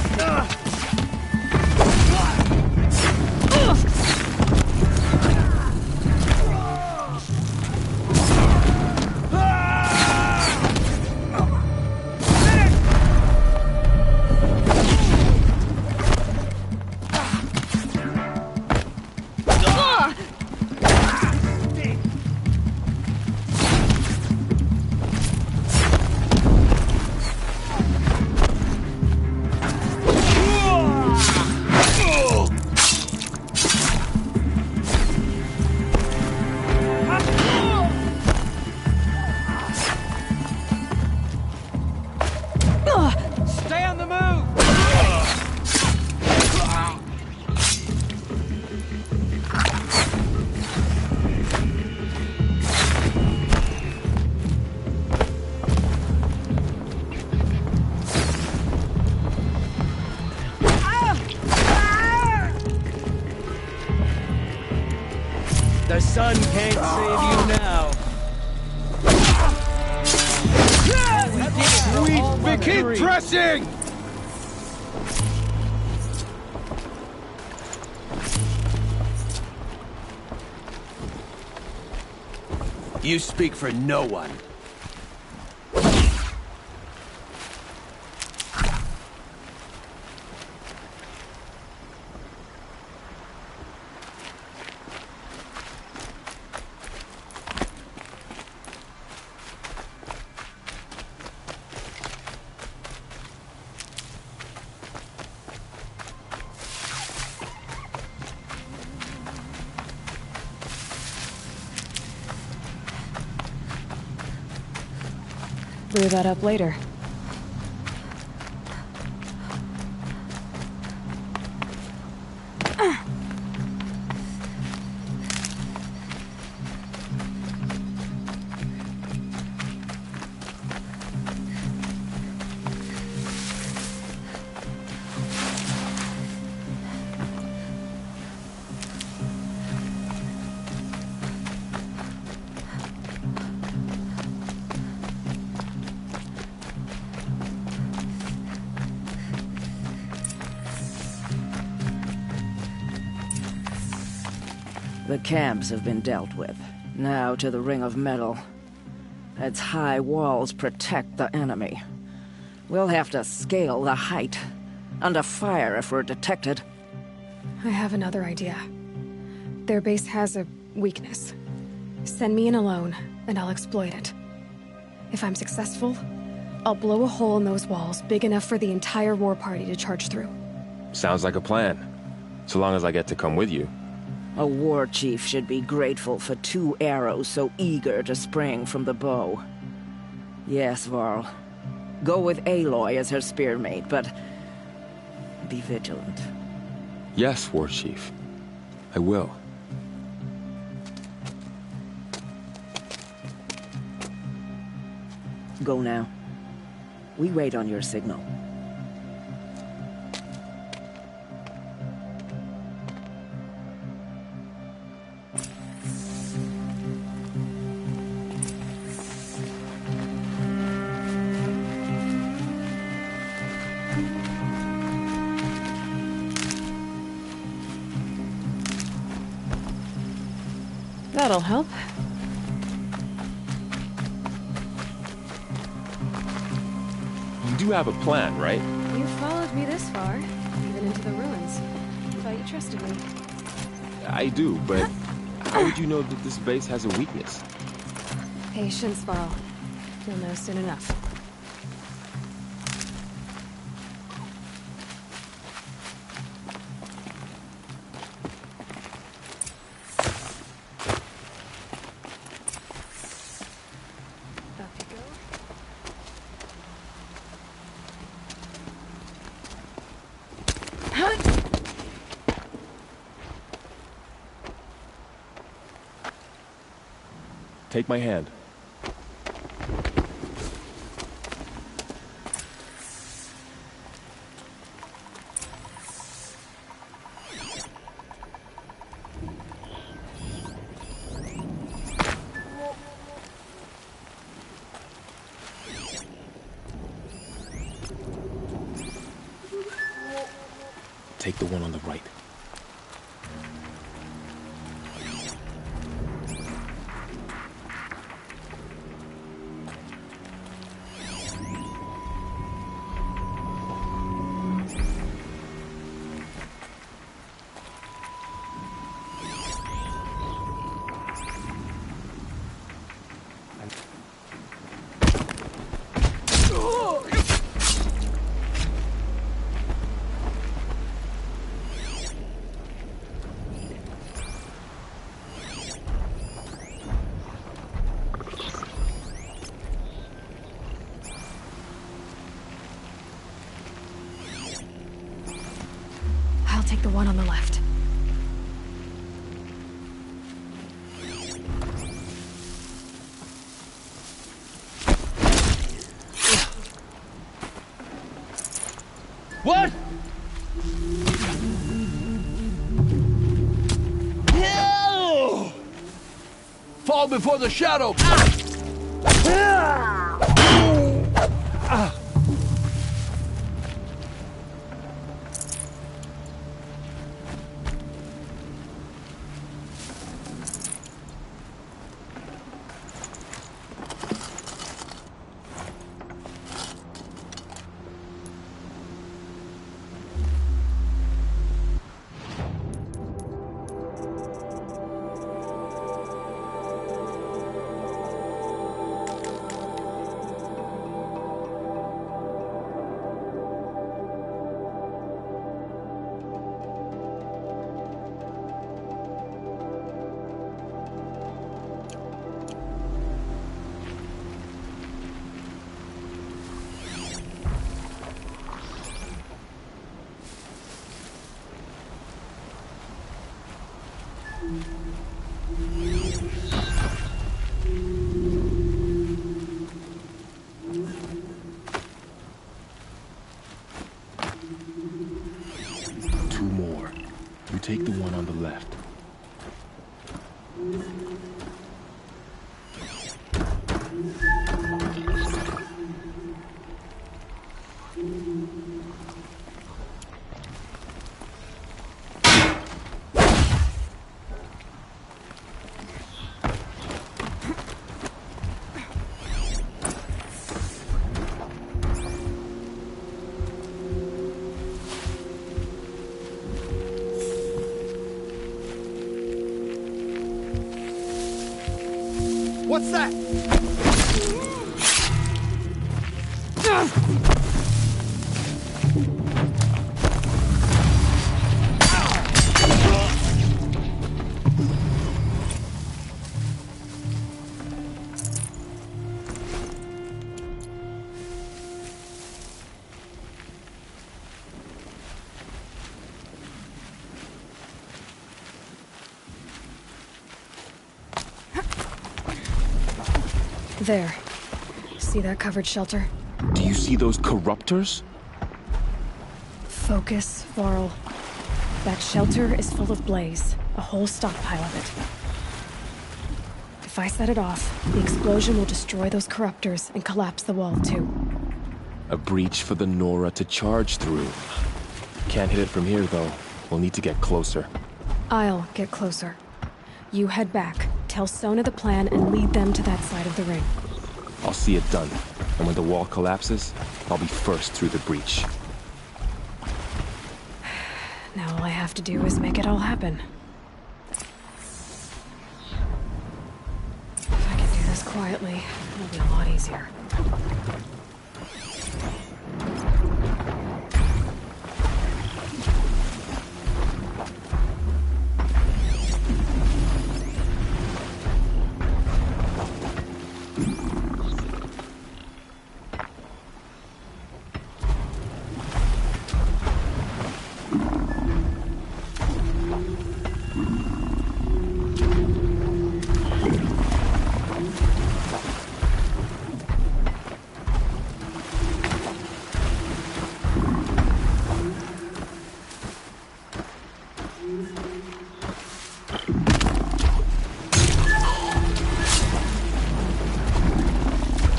Stay on the move! The sun can't save you now. We keep pressing! You speak for no one. Brew that up later. The camps have been dealt with. Now to the Ring of Metal. Its high walls protect the enemy. We'll have to scale the height. Under fire if we're detected. I have another idea. Their base has a weakness. Send me in alone, and I'll exploit it. If I'm successful, I'll blow a hole in those walls big enough for the entire war party to charge through. Sounds like a plan. So long as I get to come with you. A war chief should be grateful for 2 arrows so eager to spring from the bow. Yes, Varl. Go with Aloy as her spearmate, but be vigilant. Yes, War Chief. I will. Go now. We wait on your signal. That'll help. You do have a plan, right? You followed me this far, even into the ruins. Thought you trusted me. I do, but how would you know that this base has a weakness? Patience, Varl. You'll know soon enough. Take my hand. Take the one on the right. I'll take the one on the left. What? Fall before the shadow! Two more. You take the one on the left. What's that? There. See that covered shelter? Do you see those corruptors? Focus, Varl. That shelter is full of blaze. A whole stockpile of it. If I set it off, the explosion will destroy those corruptors and collapse the wall too. A breach for the Nora to charge through. Can't hit it from here, though. We'll need to get closer. I'll get closer. You head back, tell Sona the plan, and lead them to that side of the ring. I'll see it done. And when the wall collapses, I'll be first through the breach. Now all I have to do is make it all happen. If I can do this quietly, it'll be a lot easier.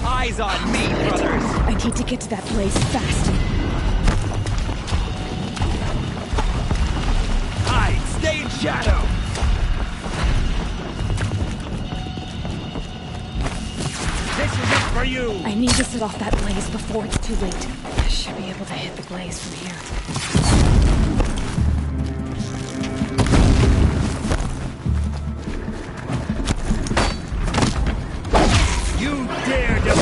Eyes on me, brothers! I need to get to that blaze fast. Hide! Stay in shadow! This is it for you! I need to set off that blaze before it's too late. I should be able to hit the blaze from here. You dare to...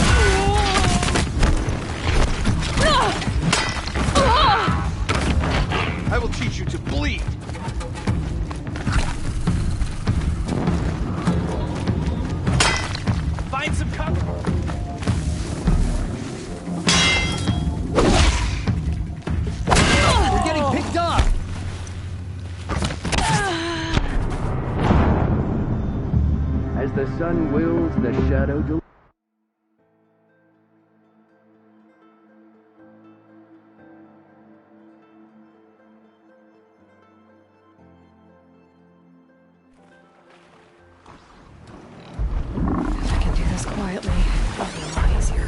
I will teach you to bleed. Find some cover! We're getting picked up! As the sun wills, the shadow delivers. If I can do this quietly, it'll be a lot easier.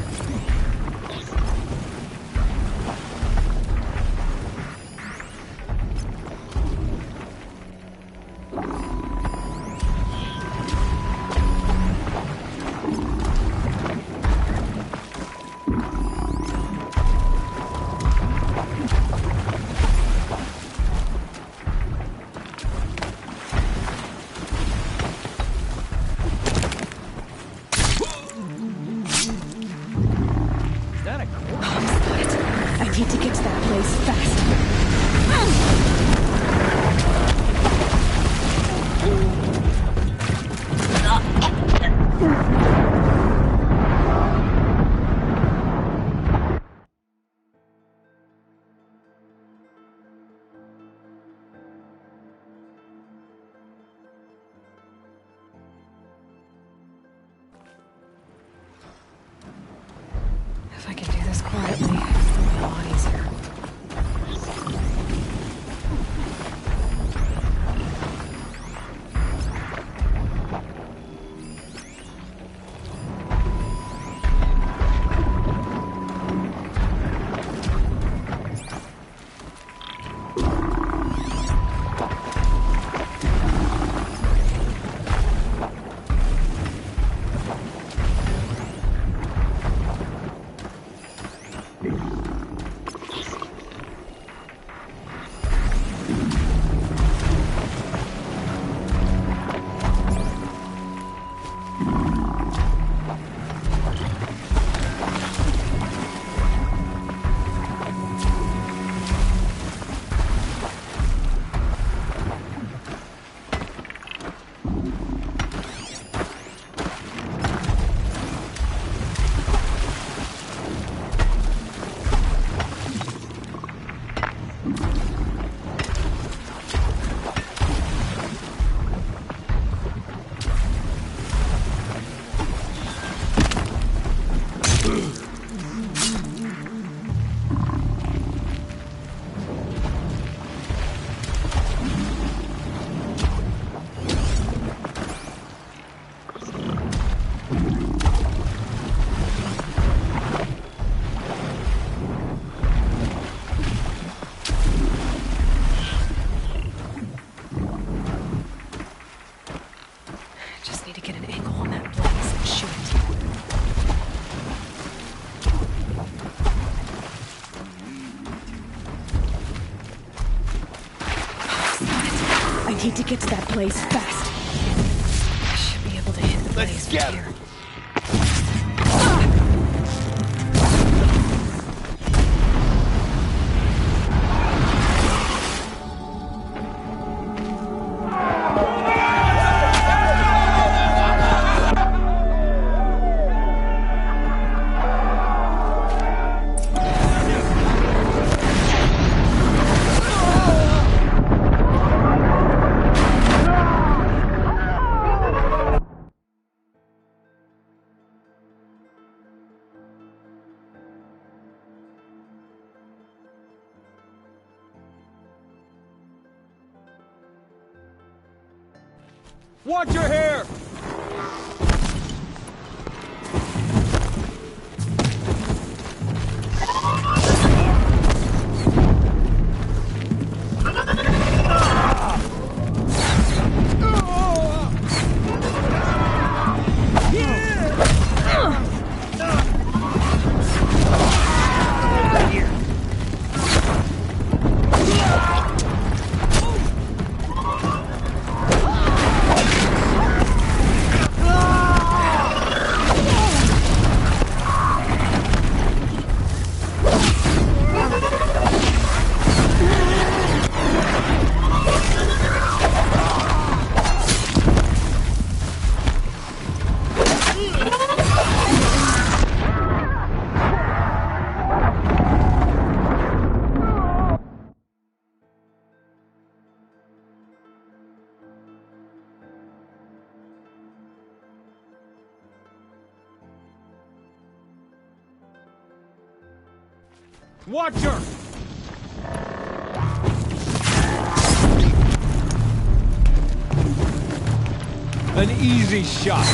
Is that a quietly. It'll be a lot easier. I need to get to that blaze fast. I should be able to hit the blaze from here. Watch your hair! Watch her! An easy shot.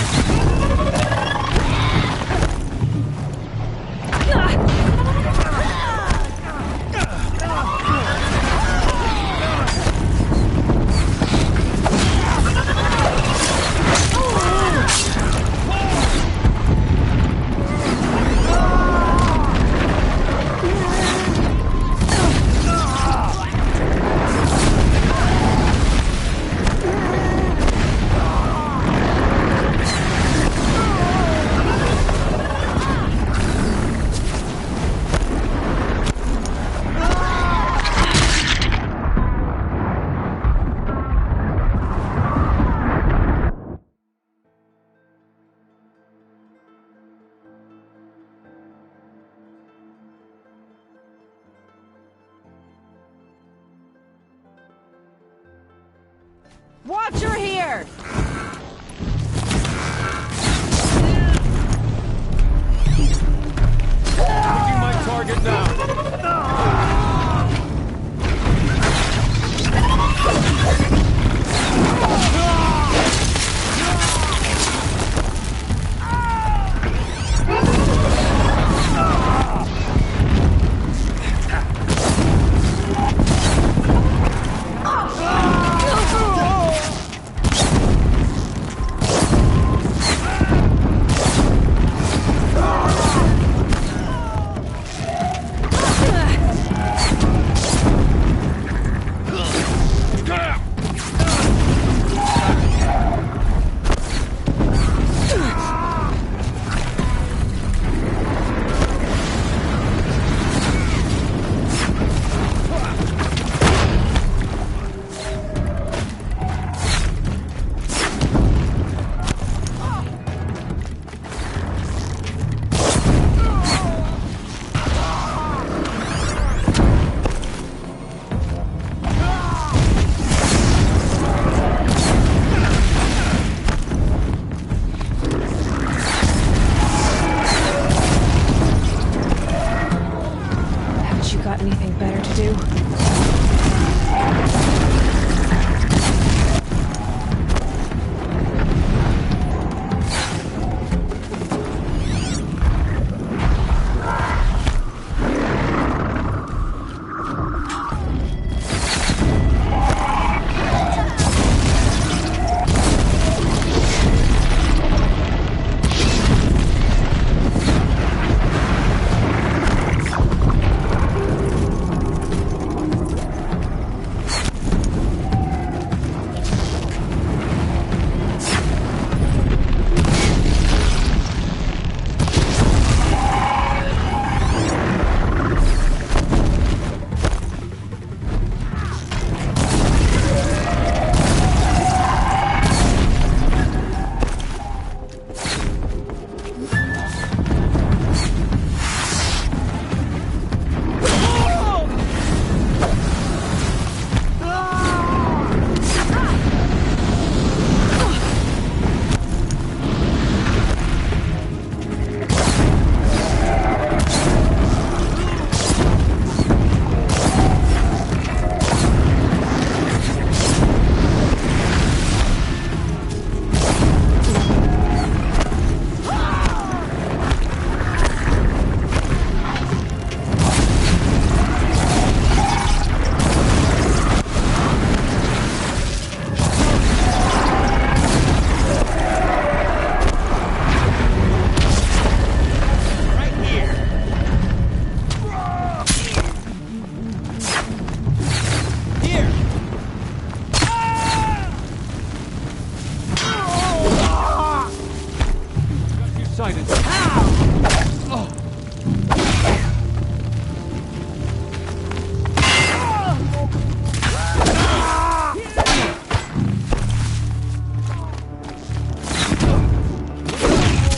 sighted.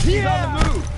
He's on the move!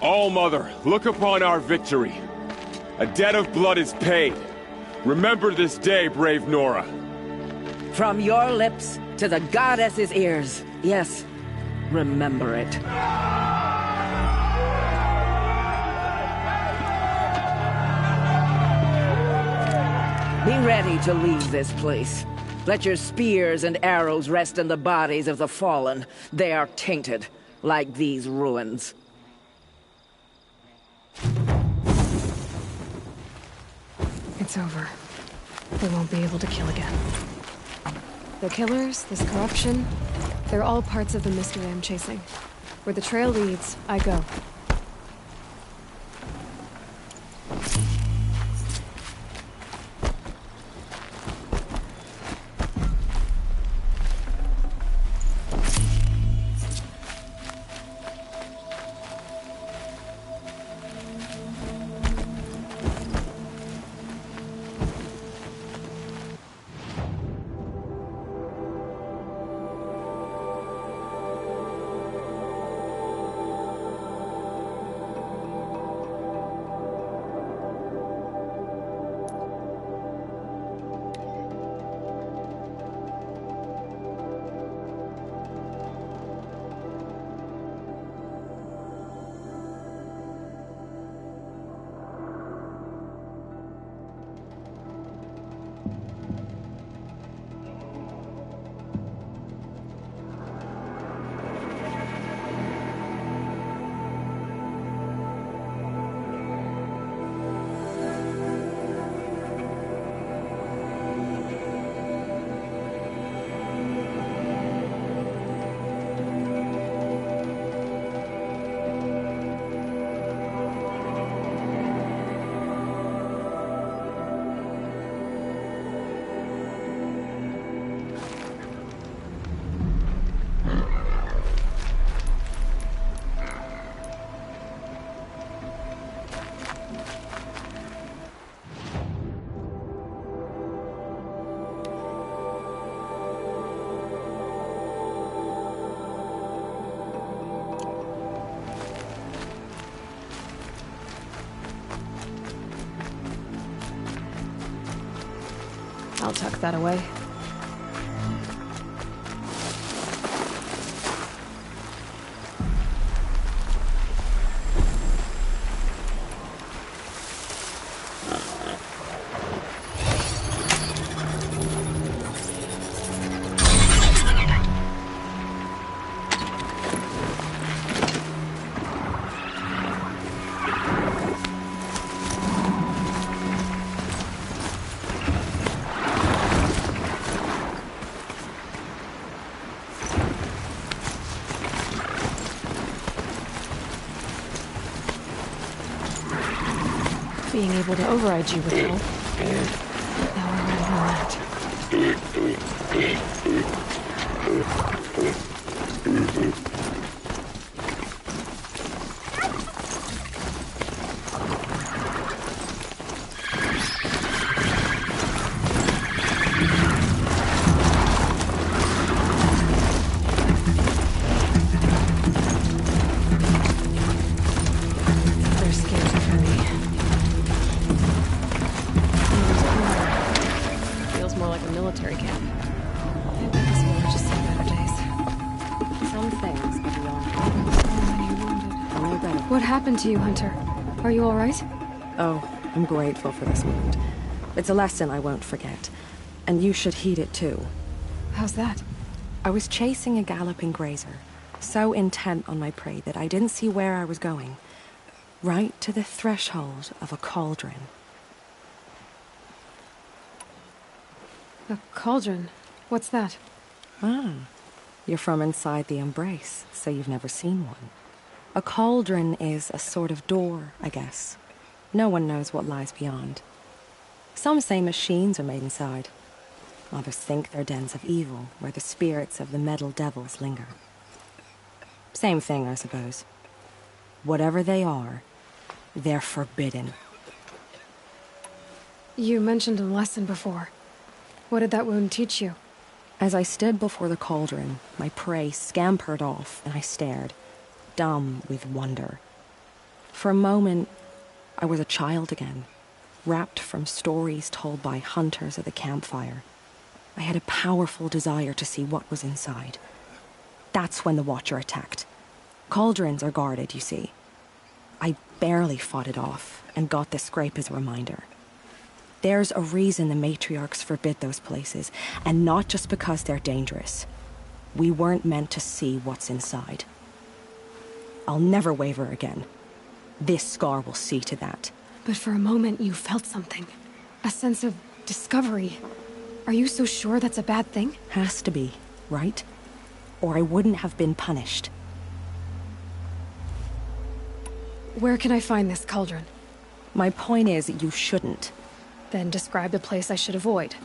All-Mother, look upon our victory. A debt of blood is paid. Remember this day, brave Nora. From your lips to the goddess's ears. Yes, remember it. Be ready to leave this place. Let your spears and arrows rest in the bodies of the fallen. They are tainted, like these ruins. It's over. They won't be able to kill again. The killers, this corruption, they're all parts of the mystery I'm chasing. Where the trail leads, I go. I'll tuck that away. Being able to override you would help. Now we're running on that. They're scared for me. Feels more like a military camp. I bet this village has seen better days. Some things go beyond. What happened to you, Hunter? Are you all right? Oh, I'm grateful for this moment. It's a lesson I won't forget. And you should heed it too. How's that? I was chasing a galloping grazer. so intent on my prey that I didn't see where I was going. Right to the threshold of a cauldron. A cauldron? What's that? Ah, you're from inside the Embrace, so you've never seen one. A cauldron is a sort of door, I guess. No one knows what lies beyond. Some say machines are made inside. Others think they're dens of evil, where the spirits of the metal devils linger. Same thing, I suppose. Whatever they are, they're forbidden. You mentioned a lesson before. What did that wound teach you? As I stood before the cauldron, my prey scampered off, and I stared, dumb with wonder. For a moment, I was a child again, wrapped from stories told by hunters at the campfire. I had a powerful desire to see what was inside. That's when the Watcher attacked. Cauldrons are guarded, you see. I barely fought it off, and got this scrape as a reminder. There's a reason the matriarchs forbid those places, and not just because they're dangerous. We weren't meant to see what's inside. I'll never waver again. This scar will see to that. But for a moment you felt something. A sense of discovery. Are you so sure that's a bad thing? Has to be, right? Or I wouldn't have been punished. Where can I find this cauldron? My point is, you shouldn't. Then describe the place I should avoid.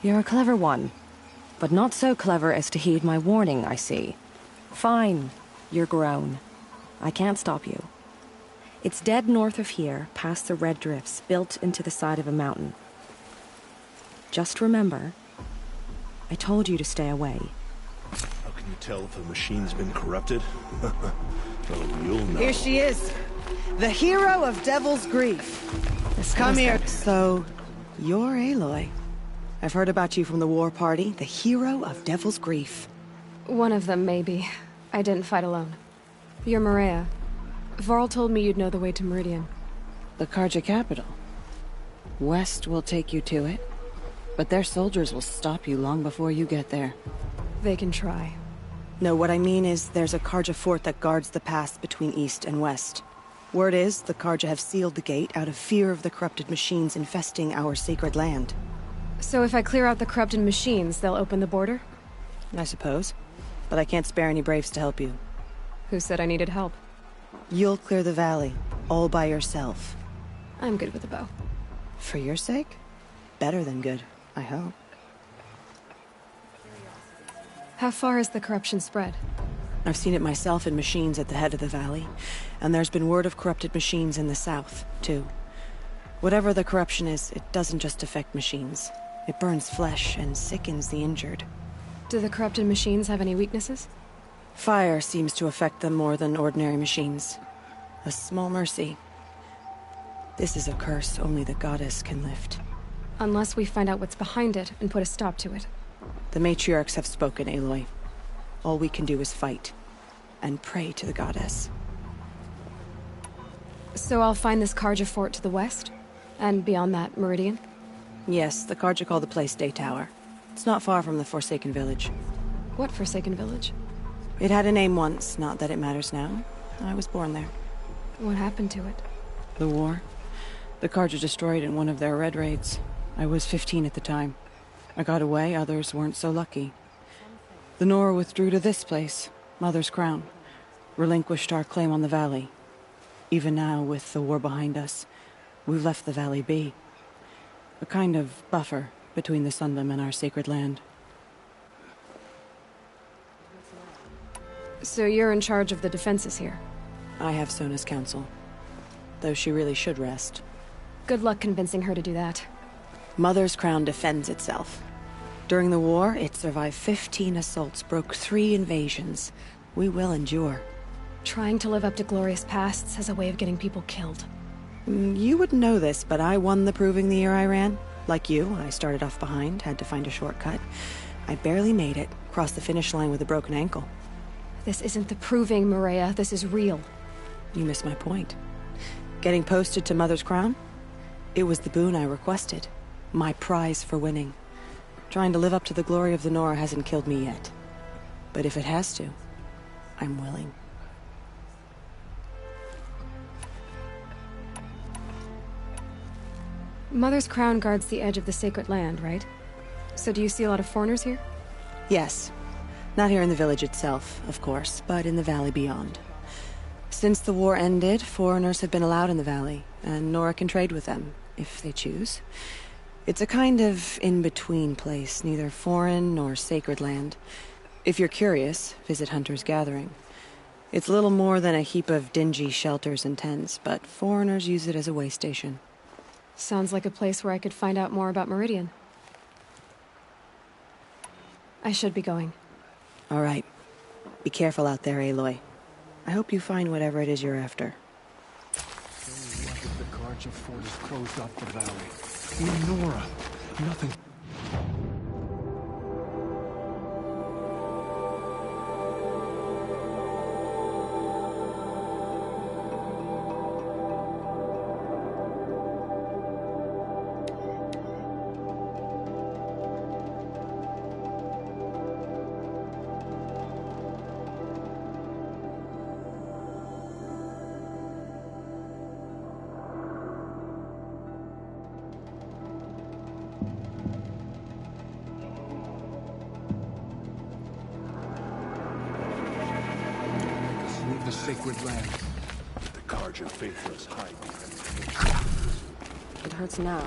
You're a clever one. But not so clever as to heed my warning, I see. Fine, you're grown. I can't stop you. It's dead north of here, past the red drifts, built into the side of a mountain. Just remember, I told you to stay away. How can you tell if a machine's been corrupted? Oh, you'll know. Here she is. The hero of Devil's Grief. Come here. So, you're Aloy. I've heard about you from the war party, the hero of Devil's Grief. One of them, maybe. I didn't fight alone. You're Maria. Varl told me you'd know the way to Meridian. The Karja capital. West will take you to it, but their soldiers will stop you long before you get there. They can try. No, what I mean is there's a Karja fort that guards the pass between East and West. Word is, the Karja have sealed the gate out of fear of the corrupted machines infesting our sacred land. So if I clear out the corrupted machines, they'll open the border? I suppose. But I can't spare any braves to help you. Who said I needed help? You'll clear the valley, all by yourself. I'm good with a bow. For your sake? Better than good, I hope. How far has the corruption spread? I've seen it myself in machines at the head of the valley, and there's been word of corrupted machines in the south, too. Whatever the corruption is, it doesn't just affect machines. It burns flesh and sickens the injured. Do the corrupted machines have any weaknesses? Fire seems to affect them more than ordinary machines. A small mercy. This is a curse only the goddess can lift. Unless we find out what's behind it and put a stop to it. The matriarchs have spoken, Aloy. All we can do is fight. And pray to the goddess. So I'll find this Karja fort to the west? And beyond that, Meridian? Yes, the Karja call the place Day Tower. It's not far from the Forsaken Village. What Forsaken Village? It had a name once, not that it matters now. I was born there. What happened to it? The war. The Karja destroyed in one of their red raids. I was 15 at the time. I got away, others weren't so lucky. The Nora withdrew to this place, Mother's Crown. Relinquished our claim on the valley. Even now, with the war behind us, we've left the valley be. A kind of buffer between the Sundom and our sacred land. So you're in charge of the defenses here? I have Sona's counsel. Though she really should rest. Good luck convincing her to do that. Mother's Crown defends itself. During the war, it survived 15 assaults, broke 3 invasions. We will endure. Trying to live up to glorious pasts has a way of getting people killed. You wouldn't know this, but I won the proving the year I ran. Like you, I started off behind, had to find a shortcut. I barely made it, crossed the finish line with a broken ankle. This isn't the proving, Maria. This is real. You missed my point. Getting posted to Mother's Crown? It was the boon I requested. My prize for winning. Trying to live up to the glory of the Nora hasn't killed me yet. But if it has to, I'm willing. Mother's crown guards the edge of the sacred land, right? So do you see a lot of foreigners here? Yes. Not here in the village itself, of course, but in the valley beyond. Since the war ended, foreigners have been allowed in the valley, and Nora can trade with them, if they choose. It's a kind of in-between place, neither foreign nor sacred land. If you're curious, visit Hunter's Gathering. It's little more than a heap of dingy shelters and tents, but foreigners use it as a way station. Sounds like a place where I could find out more about Meridian. I should be going. All right. Be careful out there, Aloy. I hope you find whatever it is you're after. What if the Karja fort is closed off the valley? Nora, nothing. The sacred land. The Karja faithless hide. It hurts now.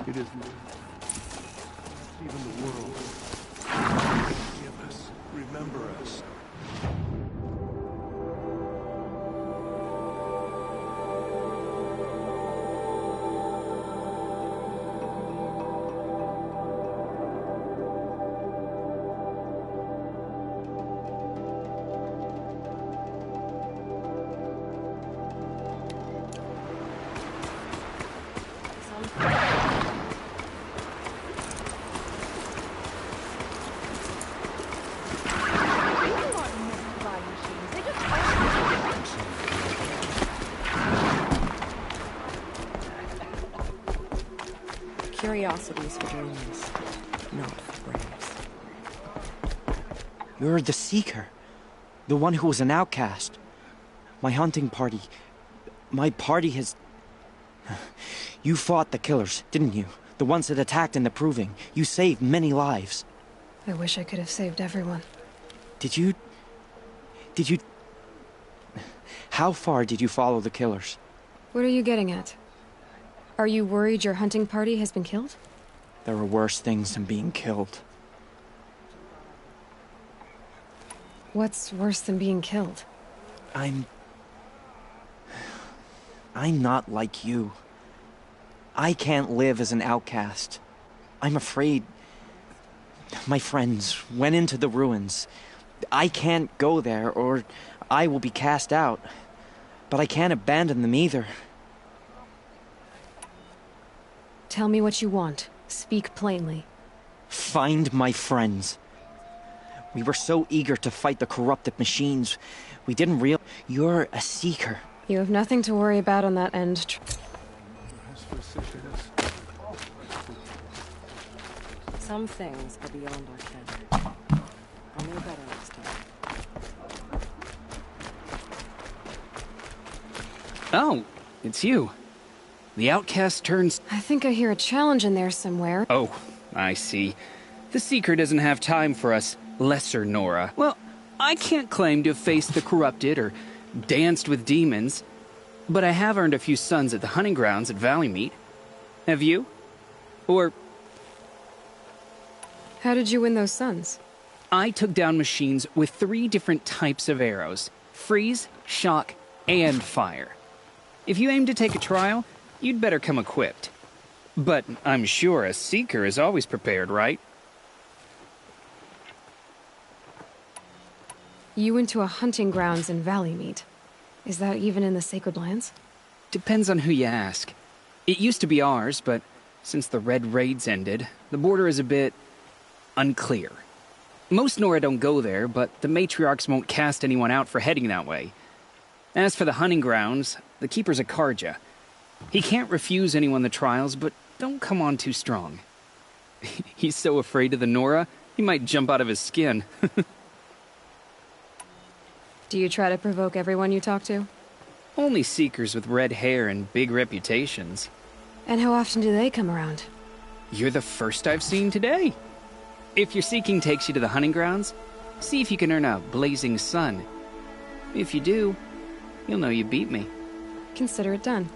It is even the world. Forgive us. Remember us. Curiosities for dreamers, not for braves. You're the Seeker. The one who was an outcast. My hunting party. My party has... You fought the killers, didn't you? The ones that attacked in the Proving. You saved many lives. I wish I could have saved everyone. Did you... How far did you follow the killers? What are you getting at? Are you worried your hunting party has been killed? There are worse things than being killed. What's worse than being killed? I'm not like you. I can't live as an outcast. I'm afraid... My friends went into the ruins. I can't go there, or I will be cast out. But I can't abandon them either. Tell me what you want. Speak plainly. Find my friends. We were so eager to fight the corrupted machines. We didn't realize... You're a Seeker. You have nothing to worry about on that end. Some things are beyond our ken. I'll know better next time. Oh, it's you. The outcast turns... I think I hear a challenge in there somewhere. Oh, I see. The Seeker doesn't have time for us lesser Nora. Well, I can't claim to have faced the corrupted or danced with demons, but I have earned a few sons at the hunting grounds at Valley Meet. Have you? Or... How did you win those sons? I took down machines with 3 different types of arrows. Freeze, shock, and fire. If you aim to take a trial, you'd better come equipped. But I'm sure a seeker is always prepared, right? You went to a hunting grounds in Valleymead. Is that even in the Sacred Lands? Depends on who you ask. It used to be ours, but since the Red Raids ended, the border is a bit unclear. Most Nora don't go there, but the matriarchs won't cast anyone out for heading that way. As for the hunting grounds, the keeper's a Karja. He can't refuse anyone the trials, but don't come on too strong. He's so afraid of the Nora, he might jump out of his skin. Do you try to provoke everyone you talk to? Only seekers with red hair and big reputations. And how often do they come around? You're the first I've seen today. If your seeking takes you to the hunting grounds, see if you can earn a blazing sun. If you do, you'll know you beat me. Consider it done.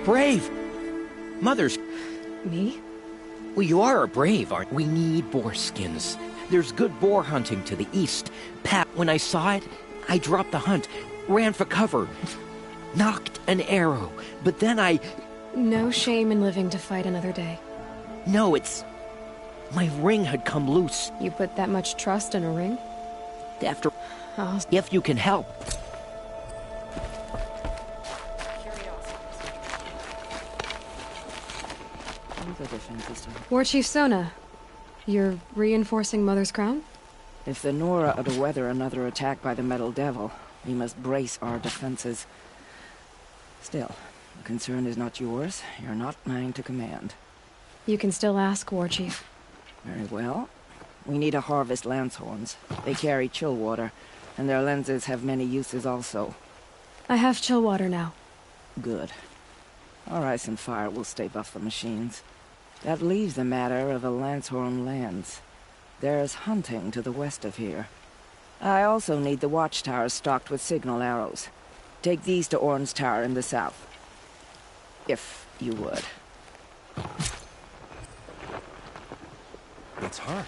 Brave! Mother's... Me? Well, you are a brave, aren't we? Need boar skins. There's good boar hunting to the east. Pat, when I saw it, I dropped the hunt, ran for cover, knocked an arrow, but then I... No shame in living to fight another day. No, it's... My ring had come loose. You put that much trust in a ring? After... If you can help. War Chief Sona, you're reinforcing Mother's Crown? If the Nora are to weather another attack by the Metal Devil, we must brace our defenses. Still, the concern is not yours. You're not mine to command. You can still ask, War Chief. Very well. We need to harvest Lancehorns. They carry chill water, and their lenses have many uses also. I have chill water now. Good. Our ice and fire will stave off the machines. That leaves the matter of a Lancehorn lands. There's hunting to the west of here. I also need the watchtowers stocked with signal arrows. Take these to Orn's Tower in the south. If you would. It's hard.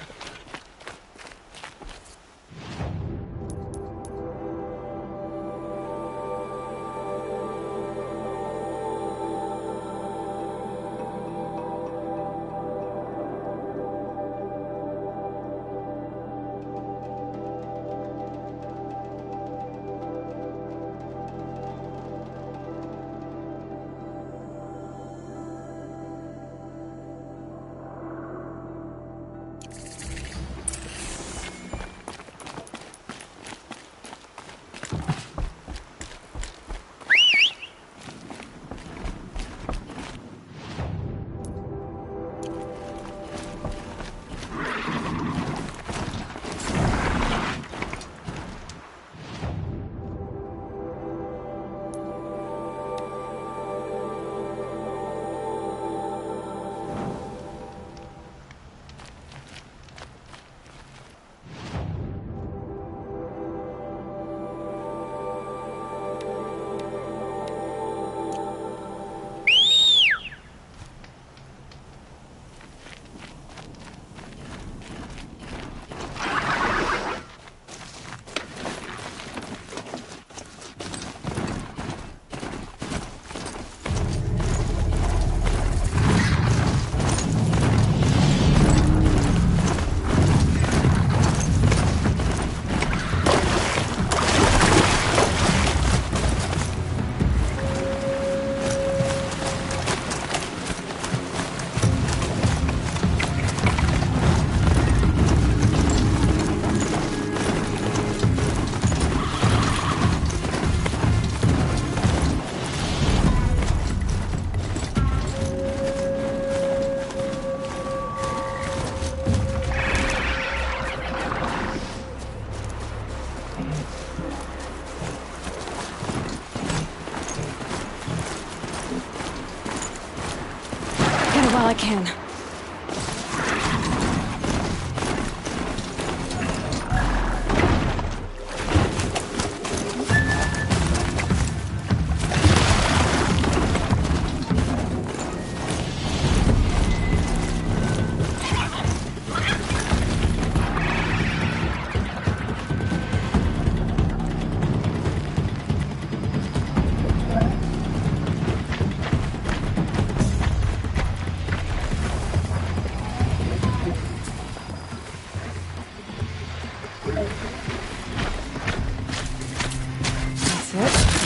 While I can. That's it.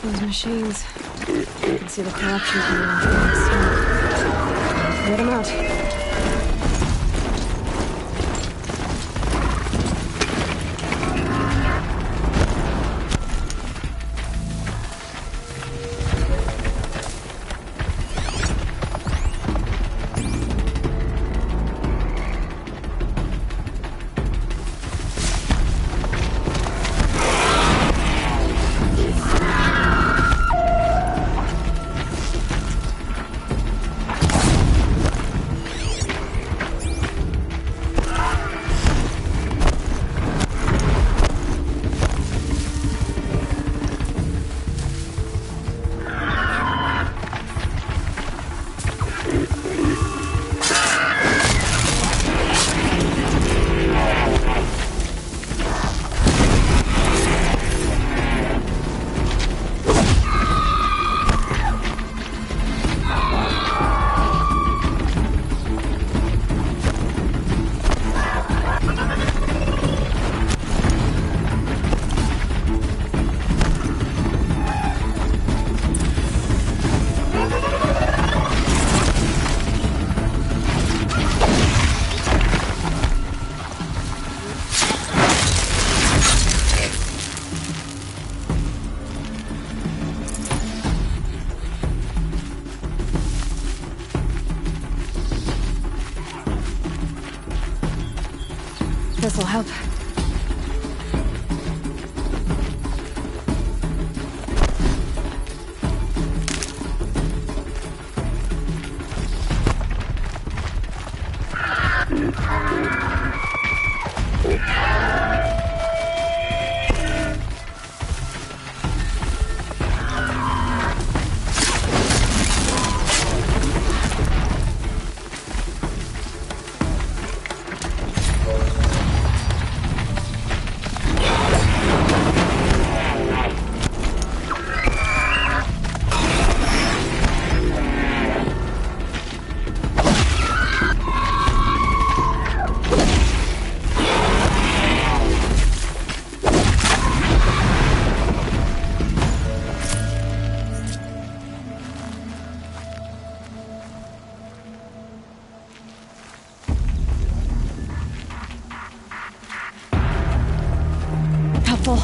Those machines. I can see the corruption coming off in the smoke. Clear them out. This will help. Helpful.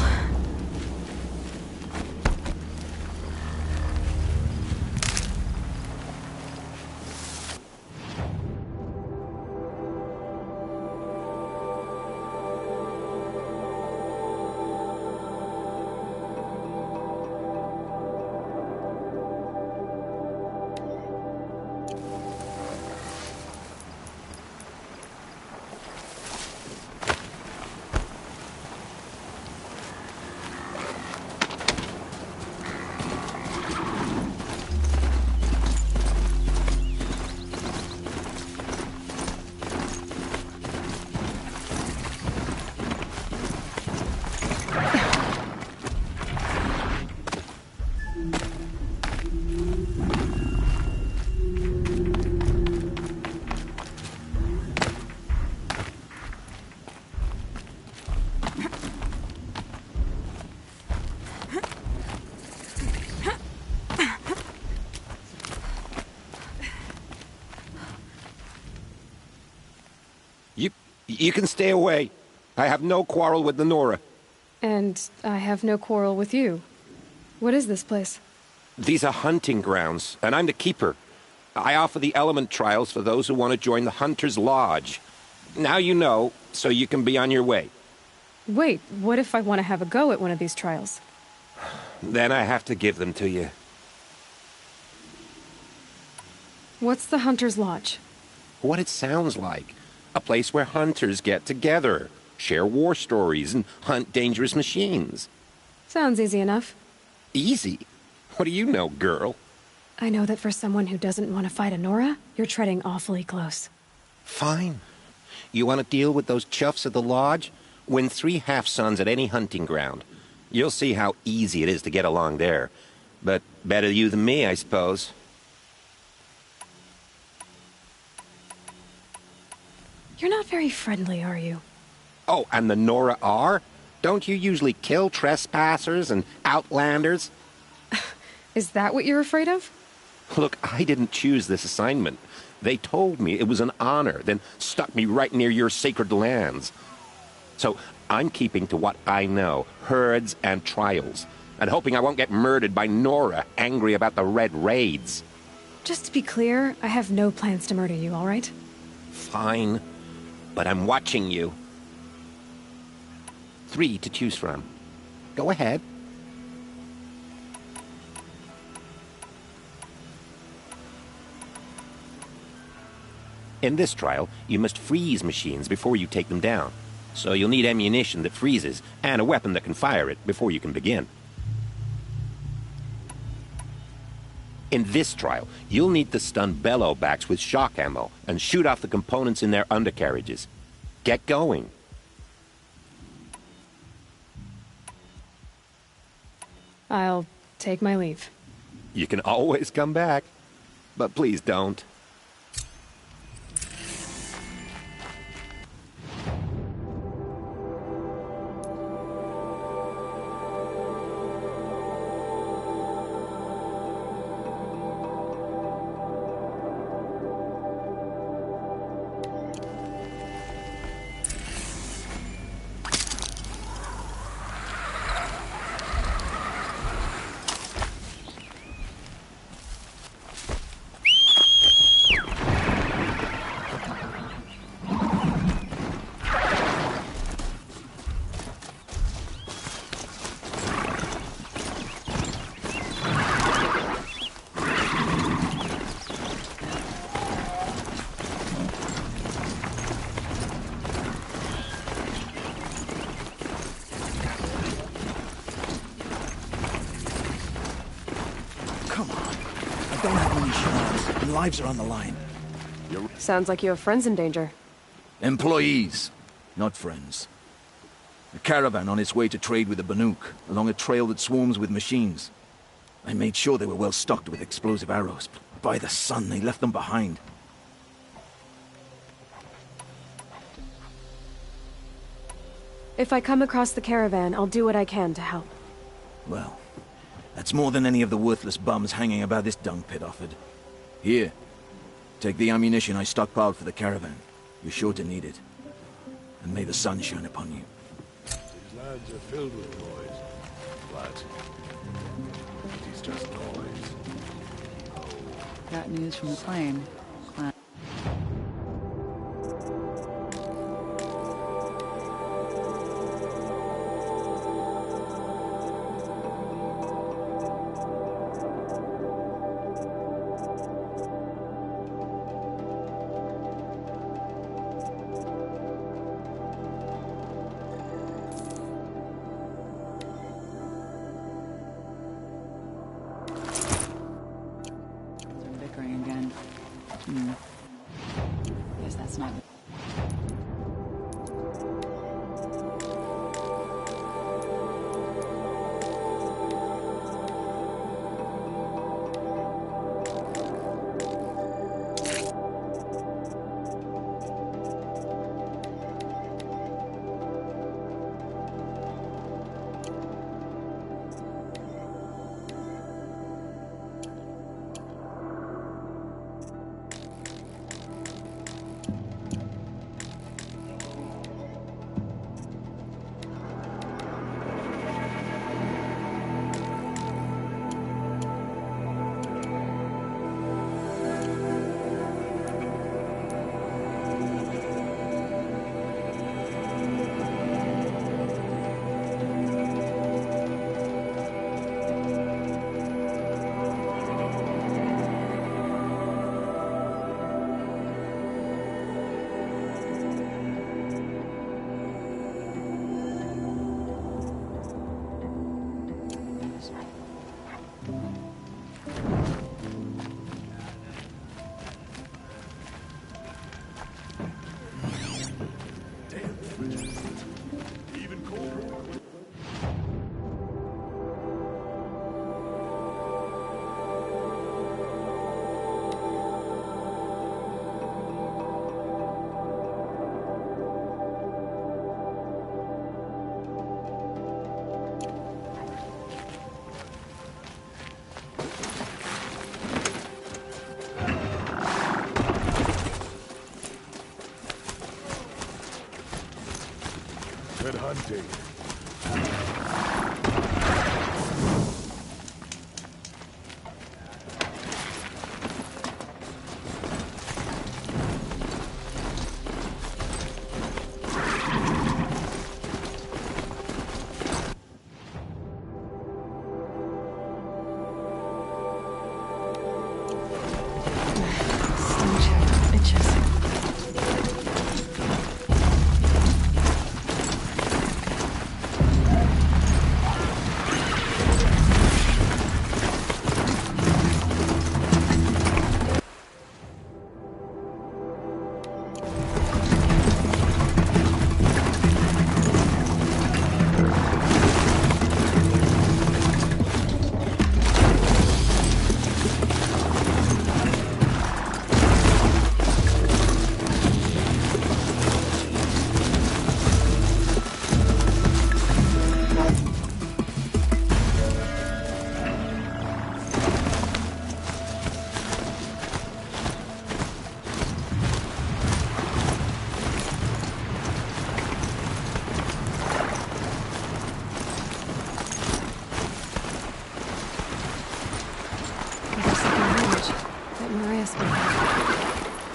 You can stay away. I have no quarrel with the Nora. And I have no quarrel with you. What is this place? These are hunting grounds, and I'm the keeper. I offer the element trials for those who want to join the Hunter's Lodge. Now you know, so you can be on your way. Wait, what if I want to have a go at one of these trials? Then I have to give them to you. What's the Hunter's Lodge? What it sounds like. A place where hunters get together, share war stories, and hunt dangerous machines. Sounds easy enough. Easy? What do you know, girl? I know that for someone who doesn't want to fight a Nora, you're treading awfully close. Fine. You want to deal with those chuffs at the lodge? Win 3 half-suns at any hunting ground. You'll see how easy it is to get along there. But better you than me, I suppose. You're not very friendly, are you? Oh, and the Nora are? Don't you usually kill trespassers and outlanders? Is that what you're afraid of? Look, I didn't choose this assignment. They told me it was an honor, then stuck me right near your sacred lands. So I'm keeping to what I know, herds and trials, and hoping I won't get murdered by Nora, angry about the Red Raids. Just to be clear, I have no plans to murder you, all right? Fine, but I'm watching you. 3 to choose from. Go ahead. In this trial, you must freeze machines before you take them down. So you'll need ammunition that freezes, and a weapon that can fire it before you can begin. In this trial, you'll need to stun bellowbacks with shock ammo and shoot off the components in their undercarriages. Get going. I'll take my leave. You can always come back, but please don't. Lives are on the line. Sounds like you have friends in danger. Employees, not friends. A caravan on its way to trade with the Banuk, along a trail that swarms with machines. I made sure they were well stocked with explosive arrows, but by the sun, they left them behind. If I come across the caravan, I'll do what I can to help. Well, that's more than any of the worthless bums hanging about this dung pit offered. Here, take the ammunition I stockpiled for the caravan. You're sure to need it. And may the sun shine upon you. These lands are filled with noise, but he's just noise. Got news from the plane. Good hunting.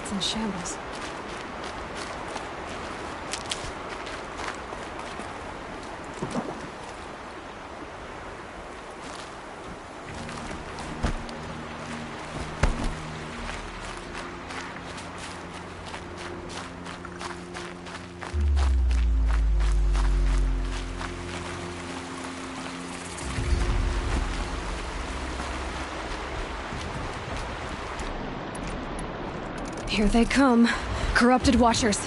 It's in shambles. Here they come. Corrupted Watchers.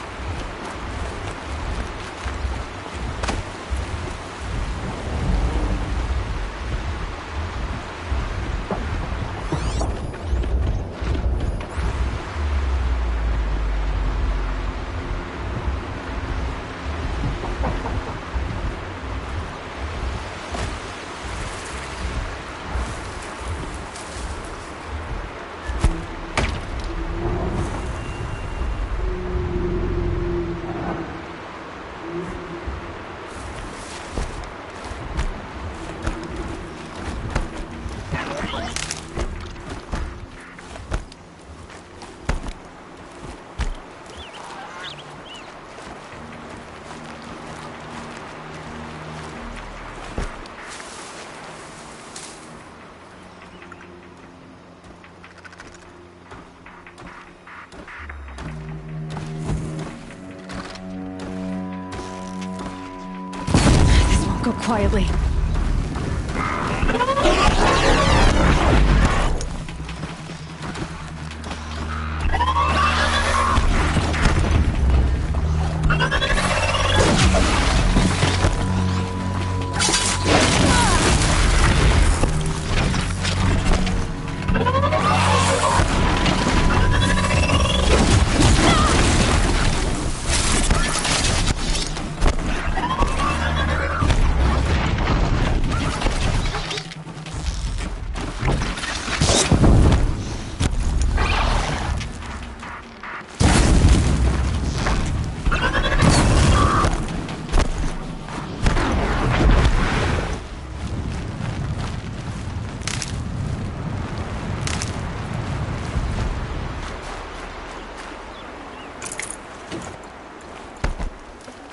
Go quietly.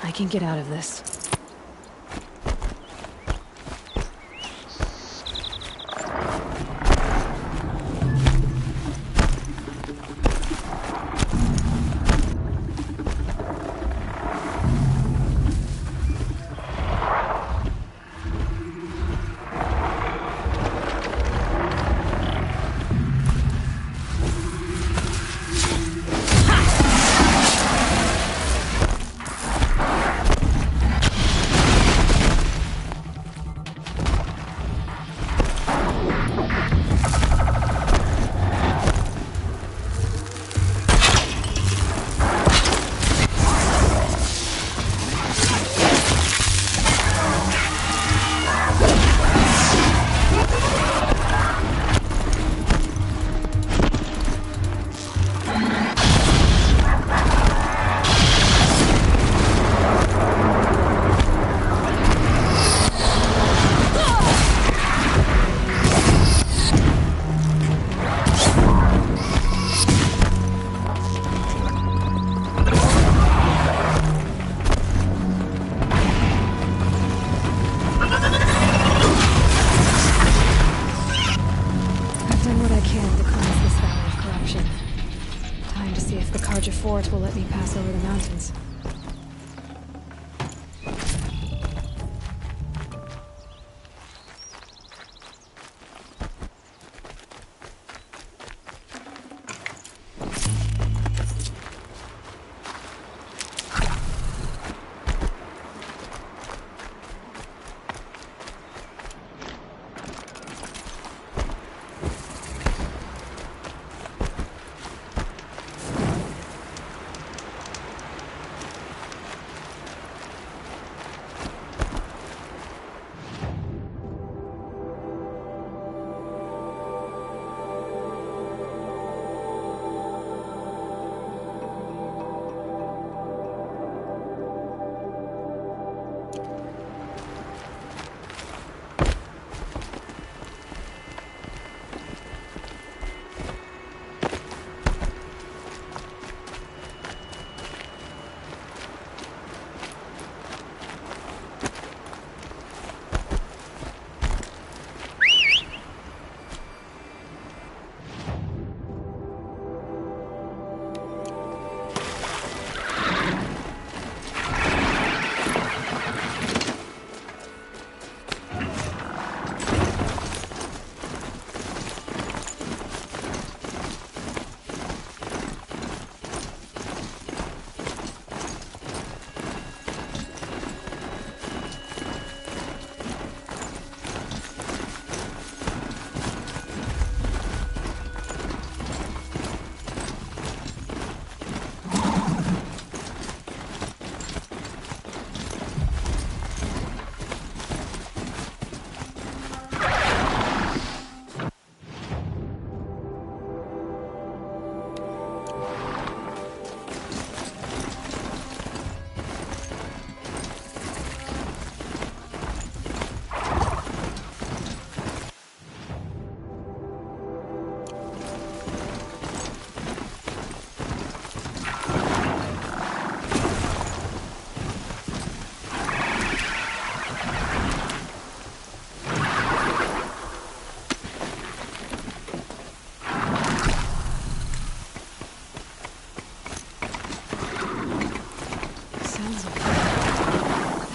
I can get out of this. escorts will let me pass over the mountains.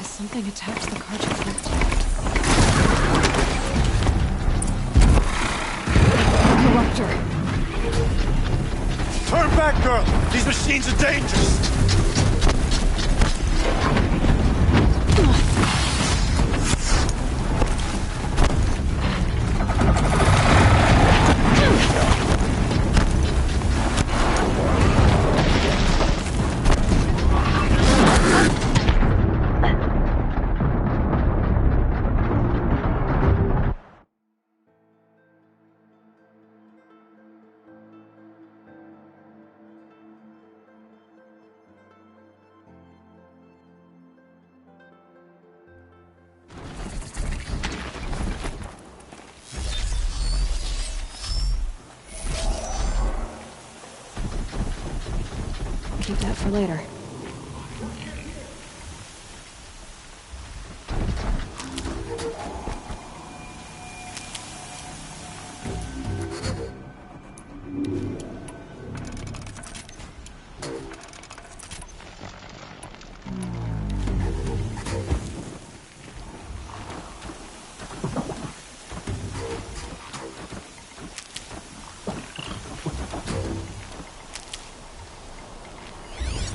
Something attacked the cartridge. Interrupter. Turn back, girl! These machines are dangerous! Keep that for later.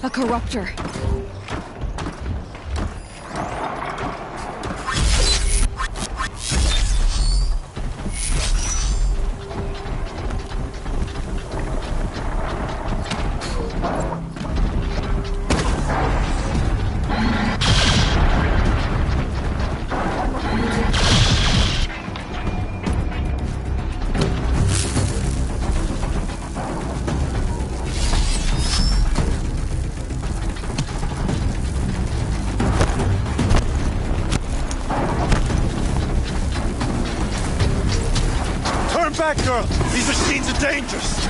A corruptor. Back, girl! These machines are dangerous!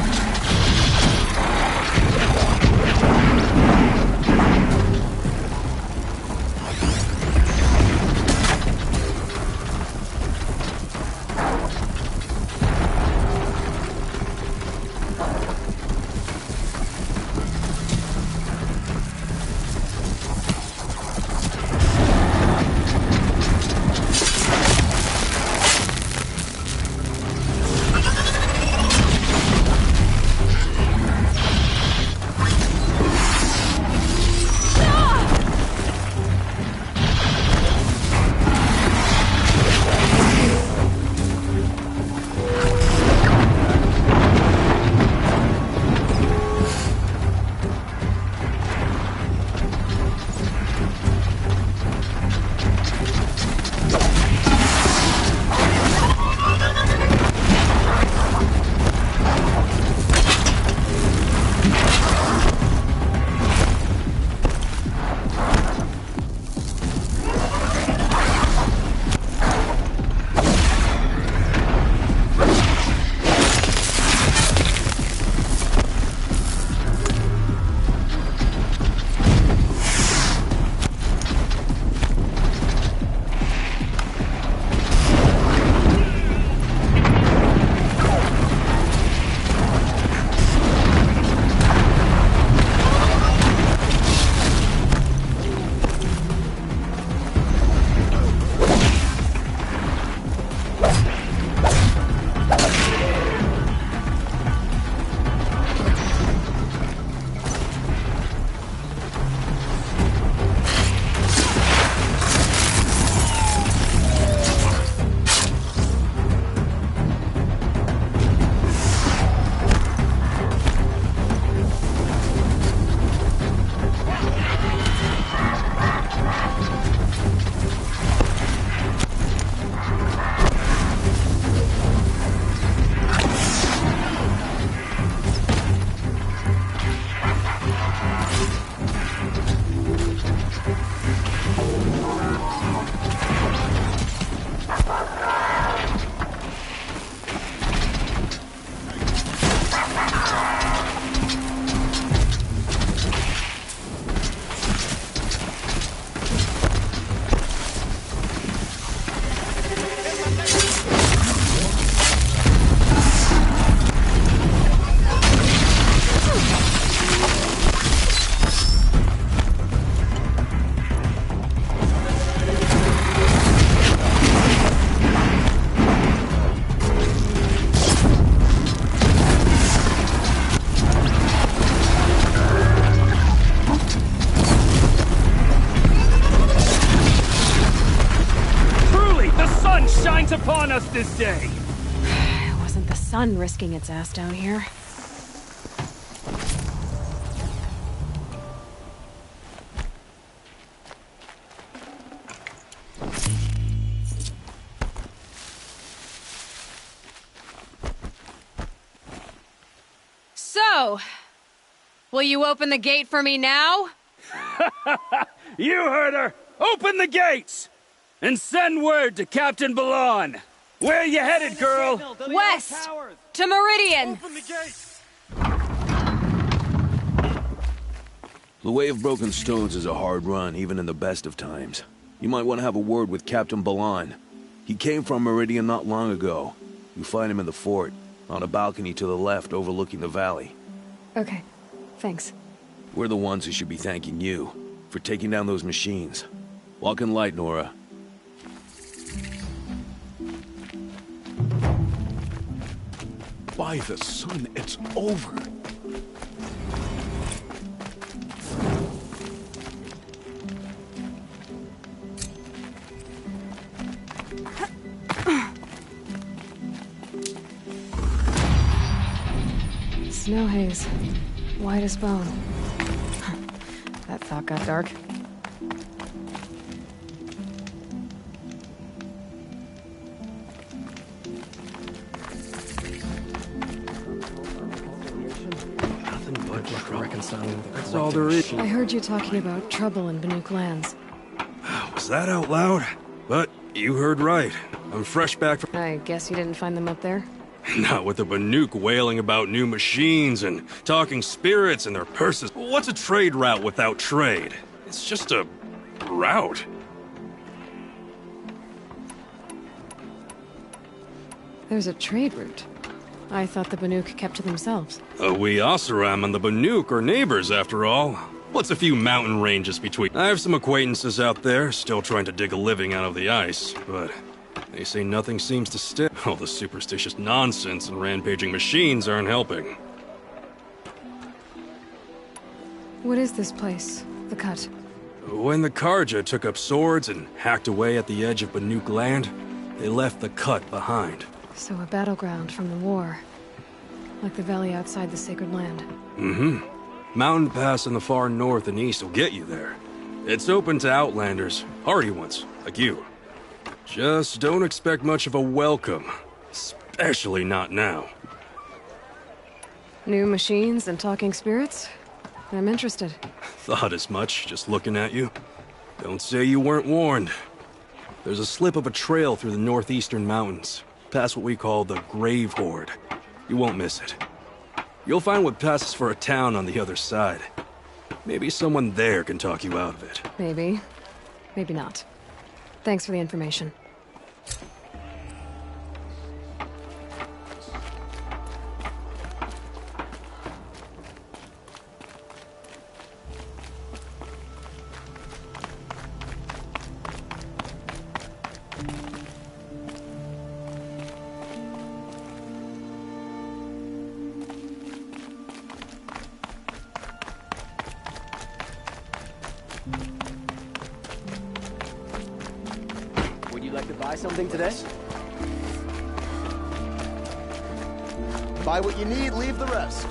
What's upon us this day? It wasn't the sun risking its ass down here. So, will you open the gate for me now? You heard her! Open the gates! And send word to Captain Ballon! Where you headed, girl? West! To Meridian! Open the gates! The Way of Broken Stones is a hard run, even in the best of times. You might want to have a word with Captain Ballon. He came from Meridian not long ago. You find him in the fort, on a balcony to the left overlooking the valley. Okay, thanks. We're the ones who should be thanking you for taking down those machines. Walk in light, Nora. By the sun, it's over. Snow haze. White as bone. That thought got dark. That's all there is. I heard you talking about trouble in Banuk lands. Was that out loud? But you heard right. I'm fresh back from... I guess you didn't find them up there? Not with the Banuk wailing about new machines and talking spirits and their purses. What's a trade route without trade? It's just a... route. There's a trade route. I thought the Banuk kept to themselves. We Oseram and the Banuk are neighbors, after all. What's a few mountain ranges between? I have some acquaintances out there, still trying to dig a living out of the ice, but they say nothing seems to stick. All the superstitious nonsense and rampaging machines aren't helping. What is this place? The Cut? When the Karja took up swords and hacked away at the edge of Banuk land, they left the Cut behind. So a battleground from the war. Like the valley outside the Sacred Land. Mm-hmm. Mountain Pass in the far north and east will get you there. It's open to outlanders, hardy ones, like you. Just don't expect much of a welcome. Especially not now. New machines and talking spirits? I'm interested. Thought as much, just looking at you. Don't say you weren't warned. There's a slip of a trail through the northeastern mountains, past what we call the Grave Horde. You won't miss it. You'll find what passes for a town on the other side. Maybe someone there can talk you out of it. Maybe. Maybe not. Thanks for the information. Would you like to buy something today? Buy what you need, leave the rest.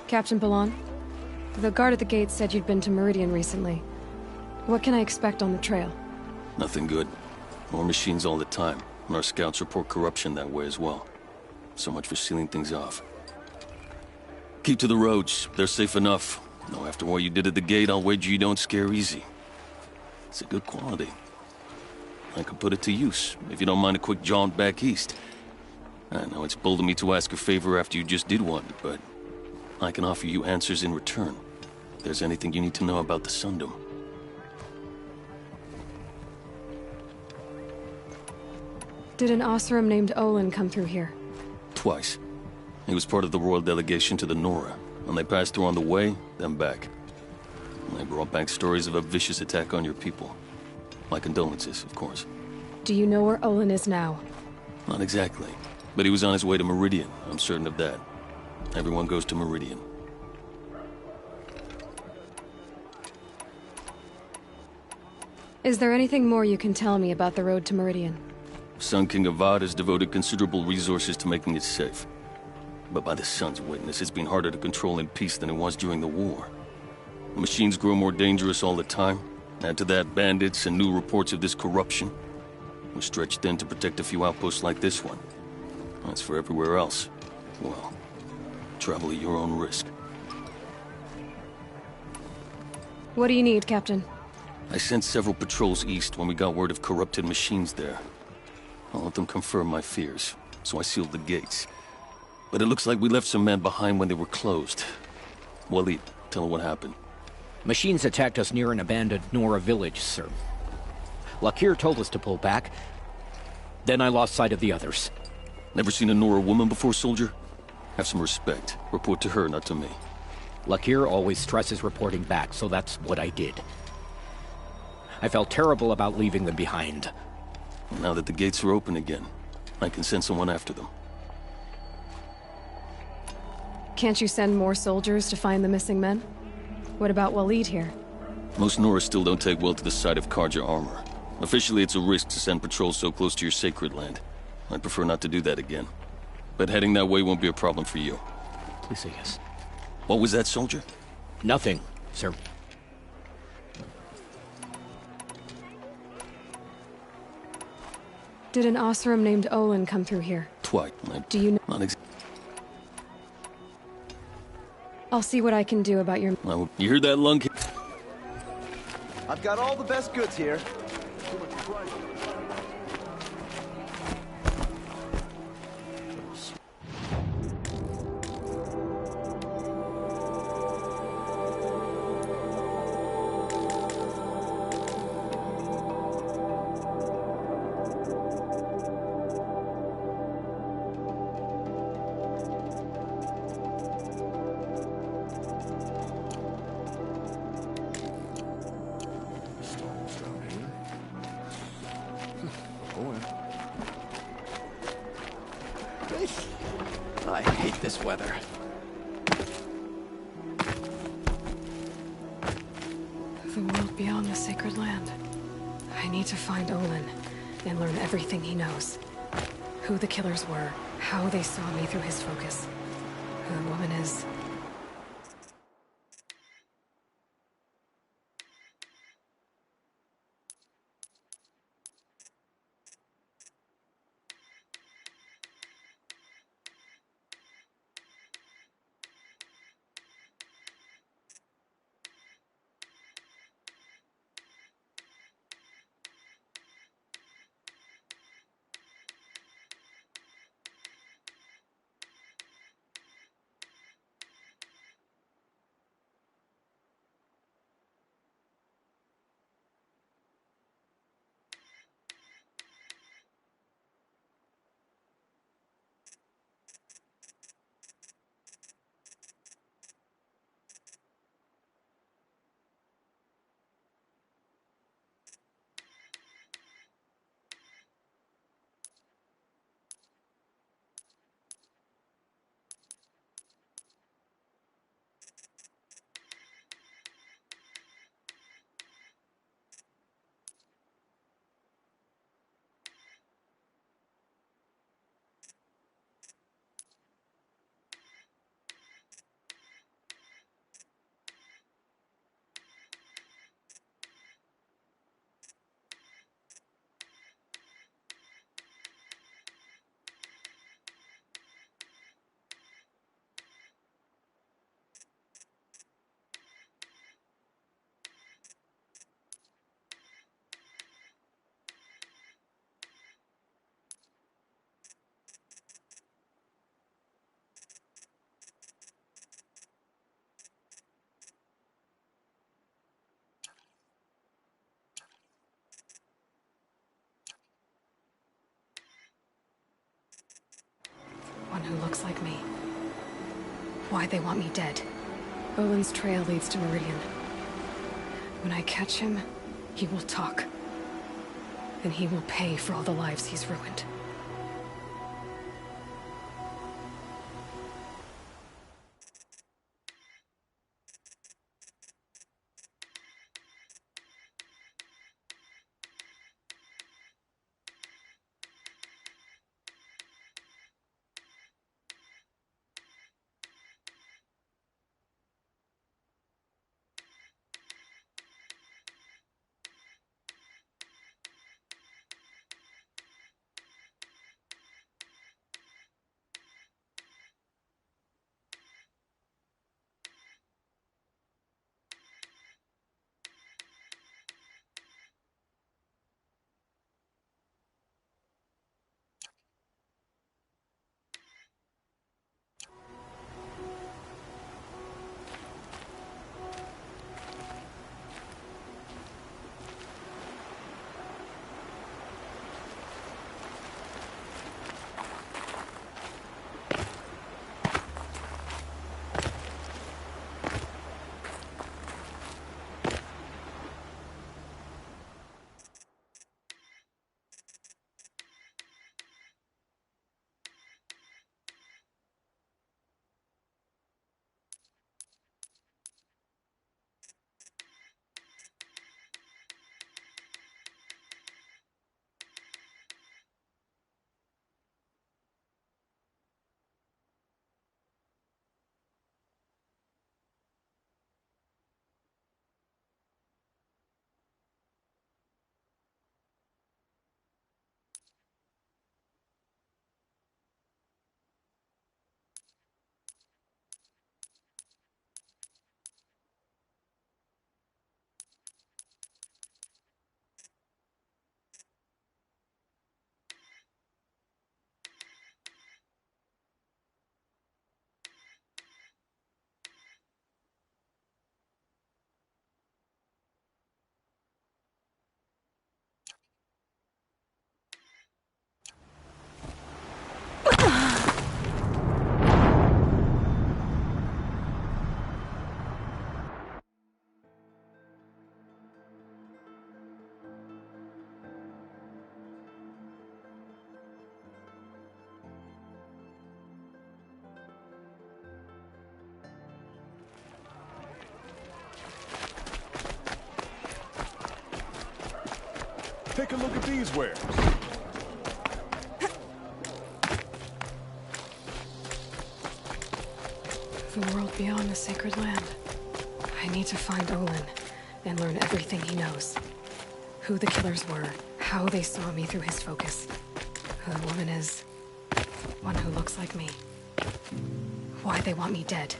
Captain Ballon, the guard at the gate said you'd been to Meridian recently. What can I expect on the trail? Nothing good. More machines all the time, and our scouts report corruption that way as well. So much for sealing things off. Keep to the roads. They're safe enough. Though after what you did at the gate, I'll wager you don't scare easy. It's a good quality. I could put it to use, if you don't mind a quick jaunt back east. I know it's bold of me to ask a favor after you just did one, but I can offer you answers in return. If there's anything you need to know about the Sundom. Did an Oseram named Olin come through here? Twice. He was part of the royal delegation to the Nora, and they passed through on the way, then back. And they brought back stories of a vicious attack on your people. My condolences, of course. Do you know where Olin is now? Not exactly, but he was on his way to Meridian, I'm certain of that. Everyone goes to Meridian. Is there anything more you can tell me about the road to Meridian? Sun King Avad has devoted considerable resources to making it safe. But by the Sun's witness, it's been harder to control in peace than it was during the war. The machines grow more dangerous all the time. Add to that bandits and new reports of this corruption. We're stretched thin to protect a few outposts like this one. As for everywhere else, well, travel at your own risk. What do you need, Captain? I sent several patrols east when we got word of corrupted machines there. All of them confirmed my fears, so I sealed the gates. But it looks like we left some men behind when they were closed. Waleed, tell her what happened. Machines attacked us near an abandoned Nora village, sir. Lakir told us to pull back. Then I lost sight of the others. Never seen a Nora woman before, soldier? Have some respect. Report to her, not to me. Lakir always stresses reporting back, so that's what I did. I felt terrible about leaving them behind. Now that the gates are open again, I can send someone after them. Can't you send more soldiers to find the missing men? What about Waleed here? Most Nora still don't take well to the sight of Karja armor. Officially, it's a risk to send patrols so close to your sacred land. I'd prefer not to do that again. But heading that way won't be a problem for you. Please say yes. What was that, soldier? Nothing, sir. Did an Osram named Olin come through here? Twice. Do you know? Not I'll see what I can do about your... You heard that, lung? I've got all the best goods here. I hate this weather. The world beyond the sacred land. I need to find Olin and learn everything he knows. Who the killers were, how they saw me through his focus, who the woman is. One who looks like me. Why they want me dead. Olin's trail leads to Meridian. When I catch him, he will talk. And he will pay for all the lives he's ruined. Take a look at these wares. The world beyond the sacred land. I need to find Olin and learn everything he knows. Who the killers were, how they saw me through his focus. Who the woman is. One who looks like me. Why they want me dead.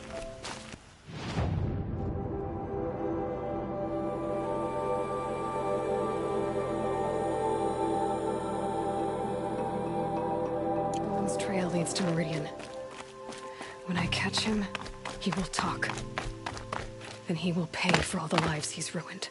Olin's trail leads to Meridian. When I catch him, he will talk. Then he will pay for all the lives he's ruined.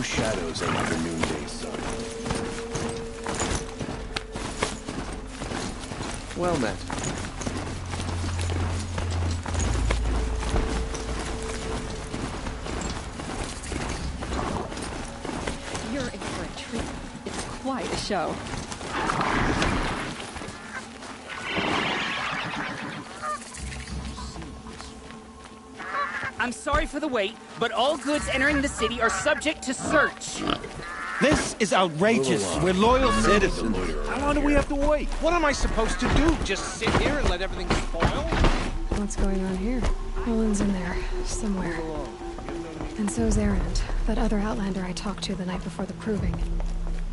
shadows under the noonday sun. Well met. You're in for a treat. It's quite a show. I'm sorry for the wait, but all goods entering the city are subject to search. This is outrageous. We're loyal citizens. How long do we have to wait? What am I supposed to do? Just sit here and let everything spoil? What's going on here? Olin's in there, somewhere. And so's Erend, that other Outlander I talked to the night before the proving.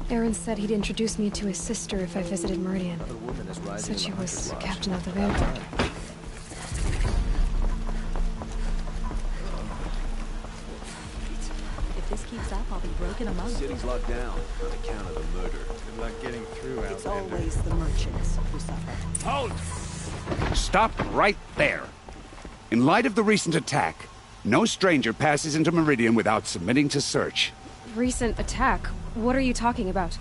Erend said he'd introduce me to his sister if I visited Meridian. Said she was captain of the Vanguard. If this keeps up, I'll be broken among The city's locked down on account of the murder. Good luck getting through, It's always the merchants who suffer. Halt! Stop right there. In light of the recent attack, no stranger passes into Meridian without submitting to search. Recent attack? What are you talking about?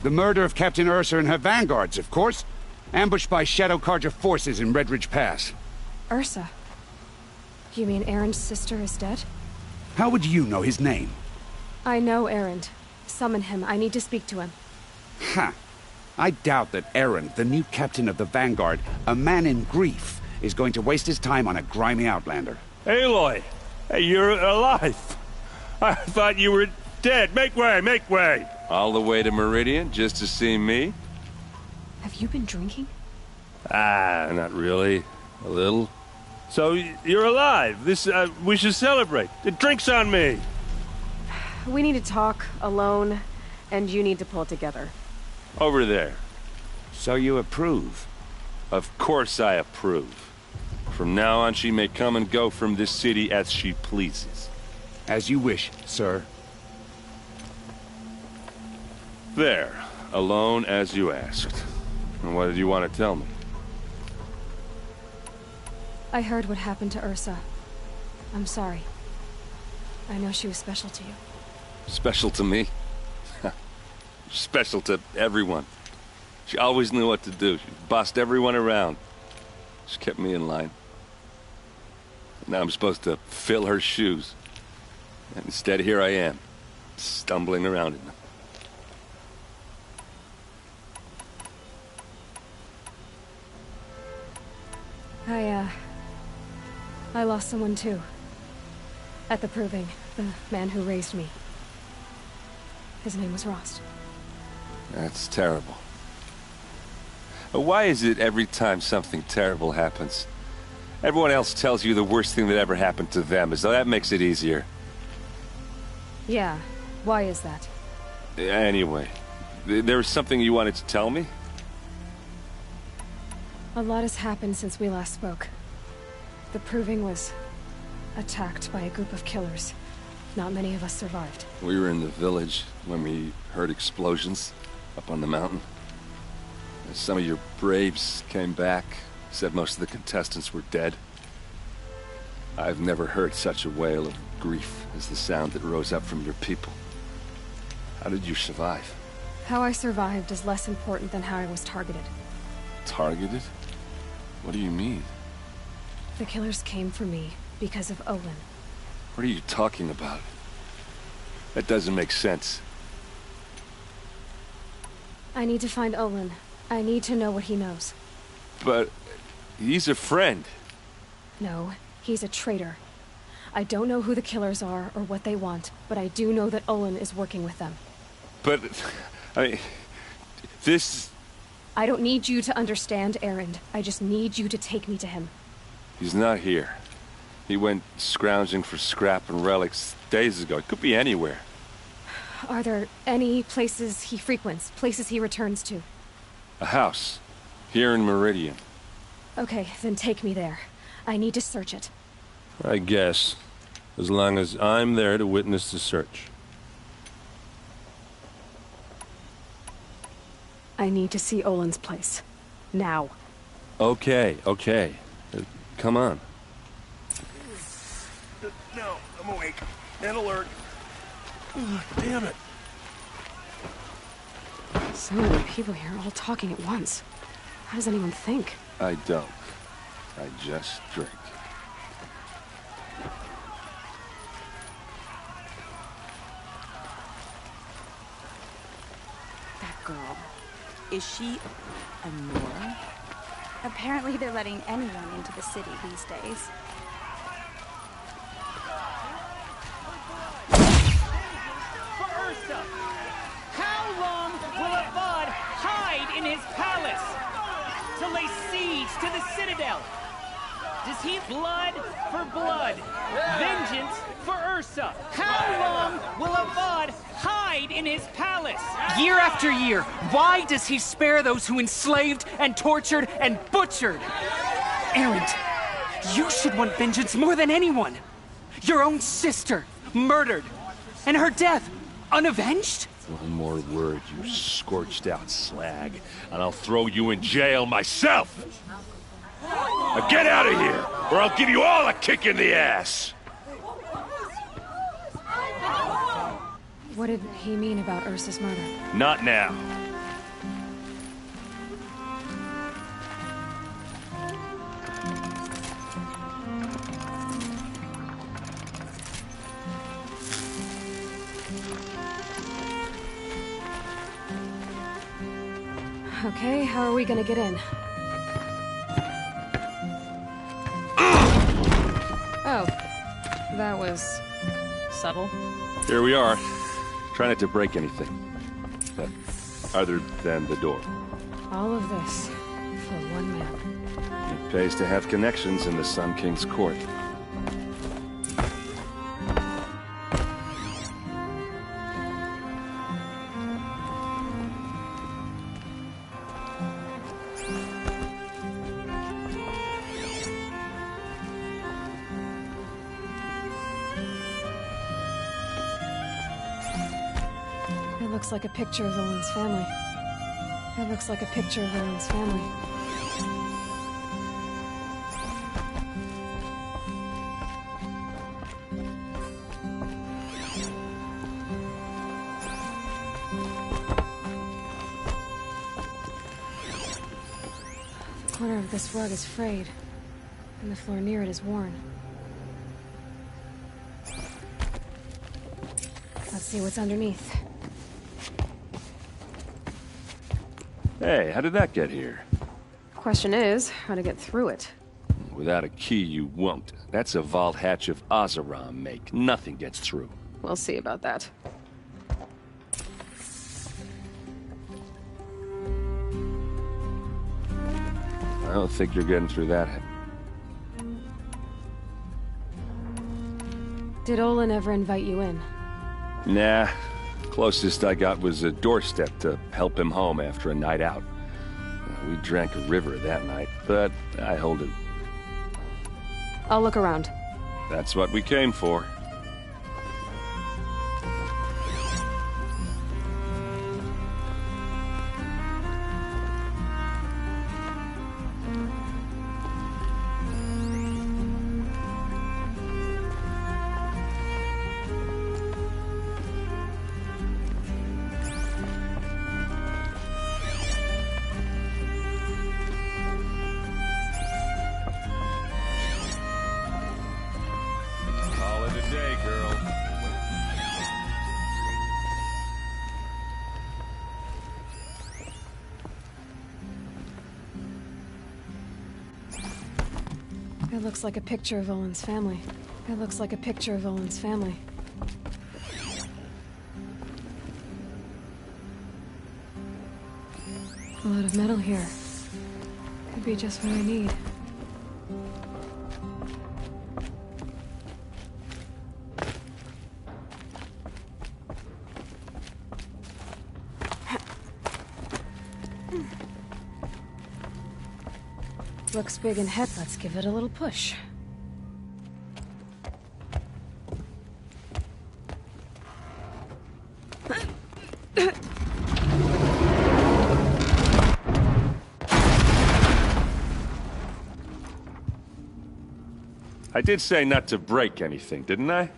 The murder of Captain Ursa and her vanguards, of course. Ambushed by Shadow Carja forces in Red Ridge Pass. Ursa? You mean Erend's sister is dead? How would you know his name? I know Erend. Summon him. I need to speak to him. Ha! I doubt that Erend, the new captain of the Vanguard, a man in grief, is going to waste his time on a grimy outlander. Aloy! Hey, you're alive! I thought you were dead. Make way, make way! All the way to Meridian just to see me? Have you been drinking? Ah, not really. A little. So, you're alive. We should celebrate. The drink's on me. We need to talk, alone, and you need to pull it together. Over there. So you approve? Of course I approve. From now on, she may come and go from this city as she pleases. As you wish, sir. There. Alone as you asked. And what did you want to tell me? I heard what happened to Ursa. I'm sorry. I know she was special to you. Special to me? Special to everyone. She always knew what to do. She bossed everyone around. She kept me in line. Now I'm supposed to fill her shoes. And instead, here I am, stumbling around in them. I lost someone too. At the proving, the man who raised me. His name was Rost. That's terrible. Why is it every time something terrible happens, everyone else tells you the worst thing that ever happened to them, as though that makes it easier? Yeah, why is that? Anyway, there was something you wanted to tell me? A lot has happened since we last spoke. The proving was attacked by a group of killers. Not many of us survived. We were in the village when we heard explosions up on the mountain. And some of your braves came back, said most of the contestants were dead. I've never heard such a wail of grief as the sound that rose up from your people. How did you survive? How I survived is less important than how I was targeted. Targeted? What do you mean? The killers came for me because of Olin. What are you talking about? That doesn't make sense. I need to find Olin. I need to know what he knows. But he's a friend. No, he's a traitor. I don't know who the killers are or what they want, but I do know that Olin is working with them. But, this... I don't need you to understand, Erend. I just need you to take me to him. He's not here. He went scrounging for scrap and relics days ago. It could be anywhere. Are there any places he frequents? Places he returns to? A house. Here in Meridian. Okay, then take me there. I need to search it. I guess. As long as I'm there to witness the search. I need to see Olin's place. Now. Okay. Come on. No, I'm awake and alert. Oh, damn it. So many people here, all talking at once. How does anyone think? I don't. I just drink. That girl. Is she a Nora? Apparently they're letting anyone into the city these days. For Ursa! How long will a bud hide in his palace to lay siege to the citadel? Does he blood for blood? Vengeance for Ursa. How long will a bud hide in his palace? Year after year, why does he spare those who enslaved and tortured and butchered? Erend, you should want vengeance more than anyone. Your own sister, murdered, and her death, unavenged? One more word, you scorched out slag, and I'll throw you in jail myself! Now get out of here, or I'll give you all a kick in the ass! What did he mean about Ursa's murder? Not now. Okay, how are we gonna get in? Oh, that was subtle. Here we are. Try not to break anything. Other than the door. All of this for one man. It pays to have connections in the Sun King's court. It looks like a picture of Owen's family. It looks like a picture of Owen's family. The corner of this rug is frayed, and the floor near it is worn. Let's see what's underneath. Hey, how did that get here? Question is, how to get through it. Without a key, you won't. That's a vault hatch of Oseram make. Nothing gets through. We'll see about that. I don't think you're getting through that. Did Olin ever invite you in? Nah. Closest I got was a doorstep to help him home after a night out. We drank a river that night, but I hold it. I'll look around. That's what we came for. Call it a day, girl. It looks like a picture of Owen's family. It looks like a picture of Owen's family. A lot of metal here. Could be just what I need. Looks big and heavy. Let's give it a little push. I did say not to break anything, didn't I?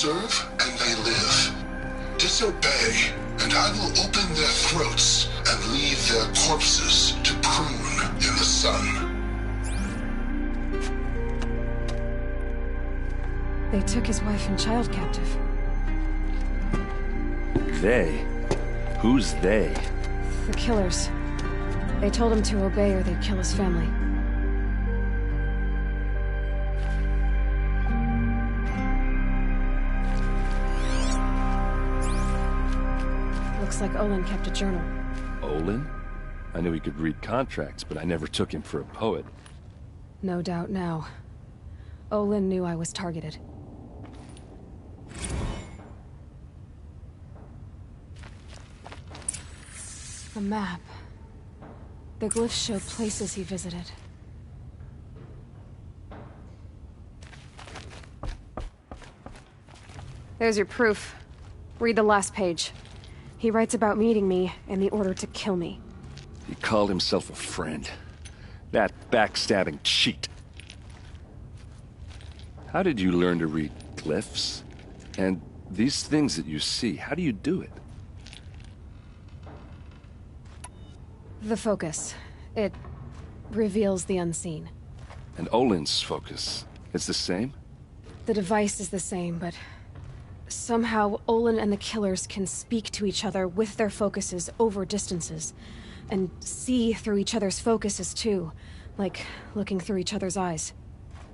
serve and they live. Disobey, and I will open their throats and leave their corpses to prune in the sun. They took his wife and child captive. They? Who's they? The killers. They told him to obey or they'd kill his family. Looks like Olin kept a journal. Olin? I knew he could read contracts, but I never took him for a poet. No doubt now. Olin knew I was targeted. A map. The glyphs show places he visited. There's your proof. Read the last page. He writes about meeting me and the order to kill me. He called himself a friend. That backstabbing cheat. How did you learn to read glyphs? And these things that you see, how do you do it? The focus. It reveals the unseen. And Olin's focus is the same? The device is the same, but somehow Olin and the killers can speak to each other with their focuses over distances. And see through each other's focuses too, like looking through each other's eyes.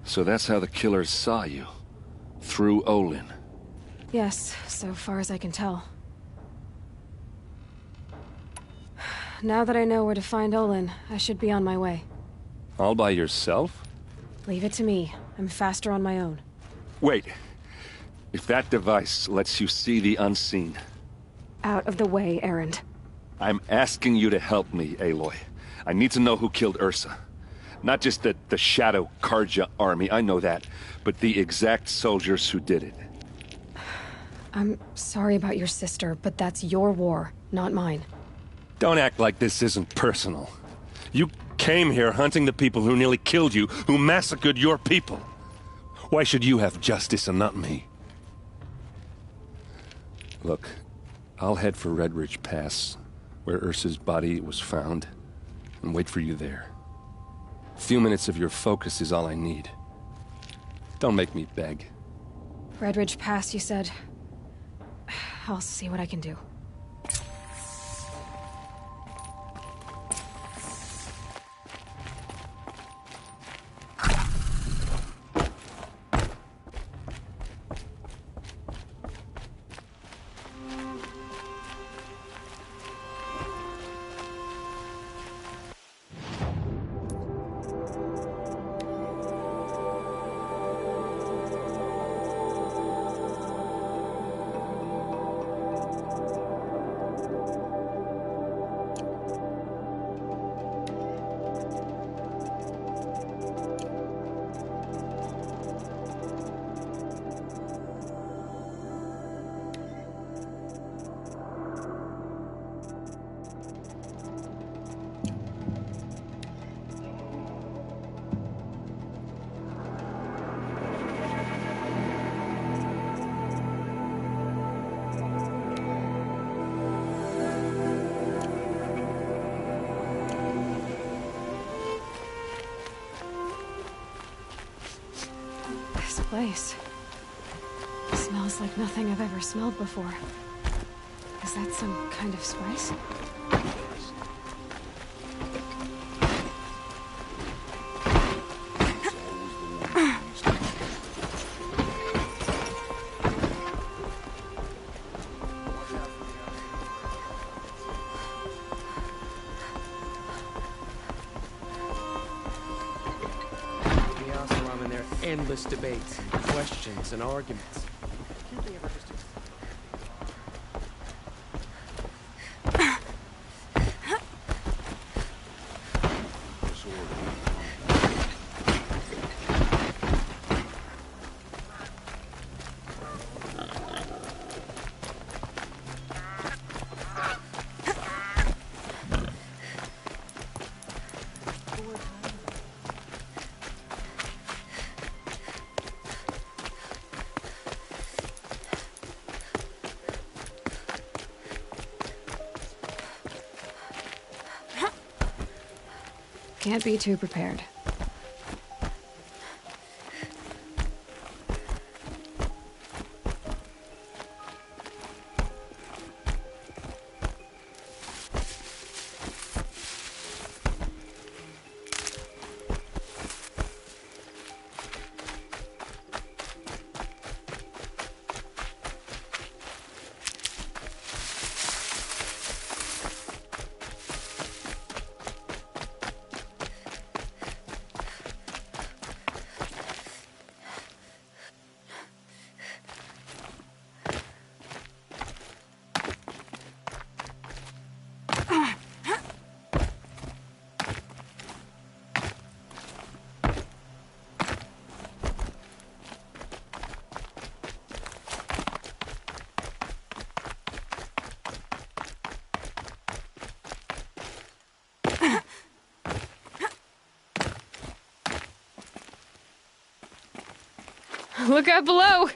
So that's how the killers saw you? Through Olin? Yes, so far as I can tell. Now that I know where to find Olin, I should be on my way. All by yourself? Leave it to me. I'm faster on my own. Wait. If that device lets you see the unseen... Out of the way, Erend. I'm asking you to help me, Aloy. I need to know who killed Ursa. Not just the Shadow Karja army, I know that, but the exact soldiers who did it. I'm sorry about your sister, but that's your war, not mine. Don't act like this isn't personal. You came here hunting the people who nearly killed you, who massacred your people. Why should you have justice and not me? Look, I'll head for Red Ridge Pass, where Ursa's body was found, and wait for you there. A few minutes of your focus is all I need. Don't make me beg. Red Ridge Pass, you said? I'll see what I can do. Place. Smells like nothing I've ever smelled before. Is that some kind of spice? Endless debates, questions, and arguments. Can't they ever just... Can't be too prepared. Look out below!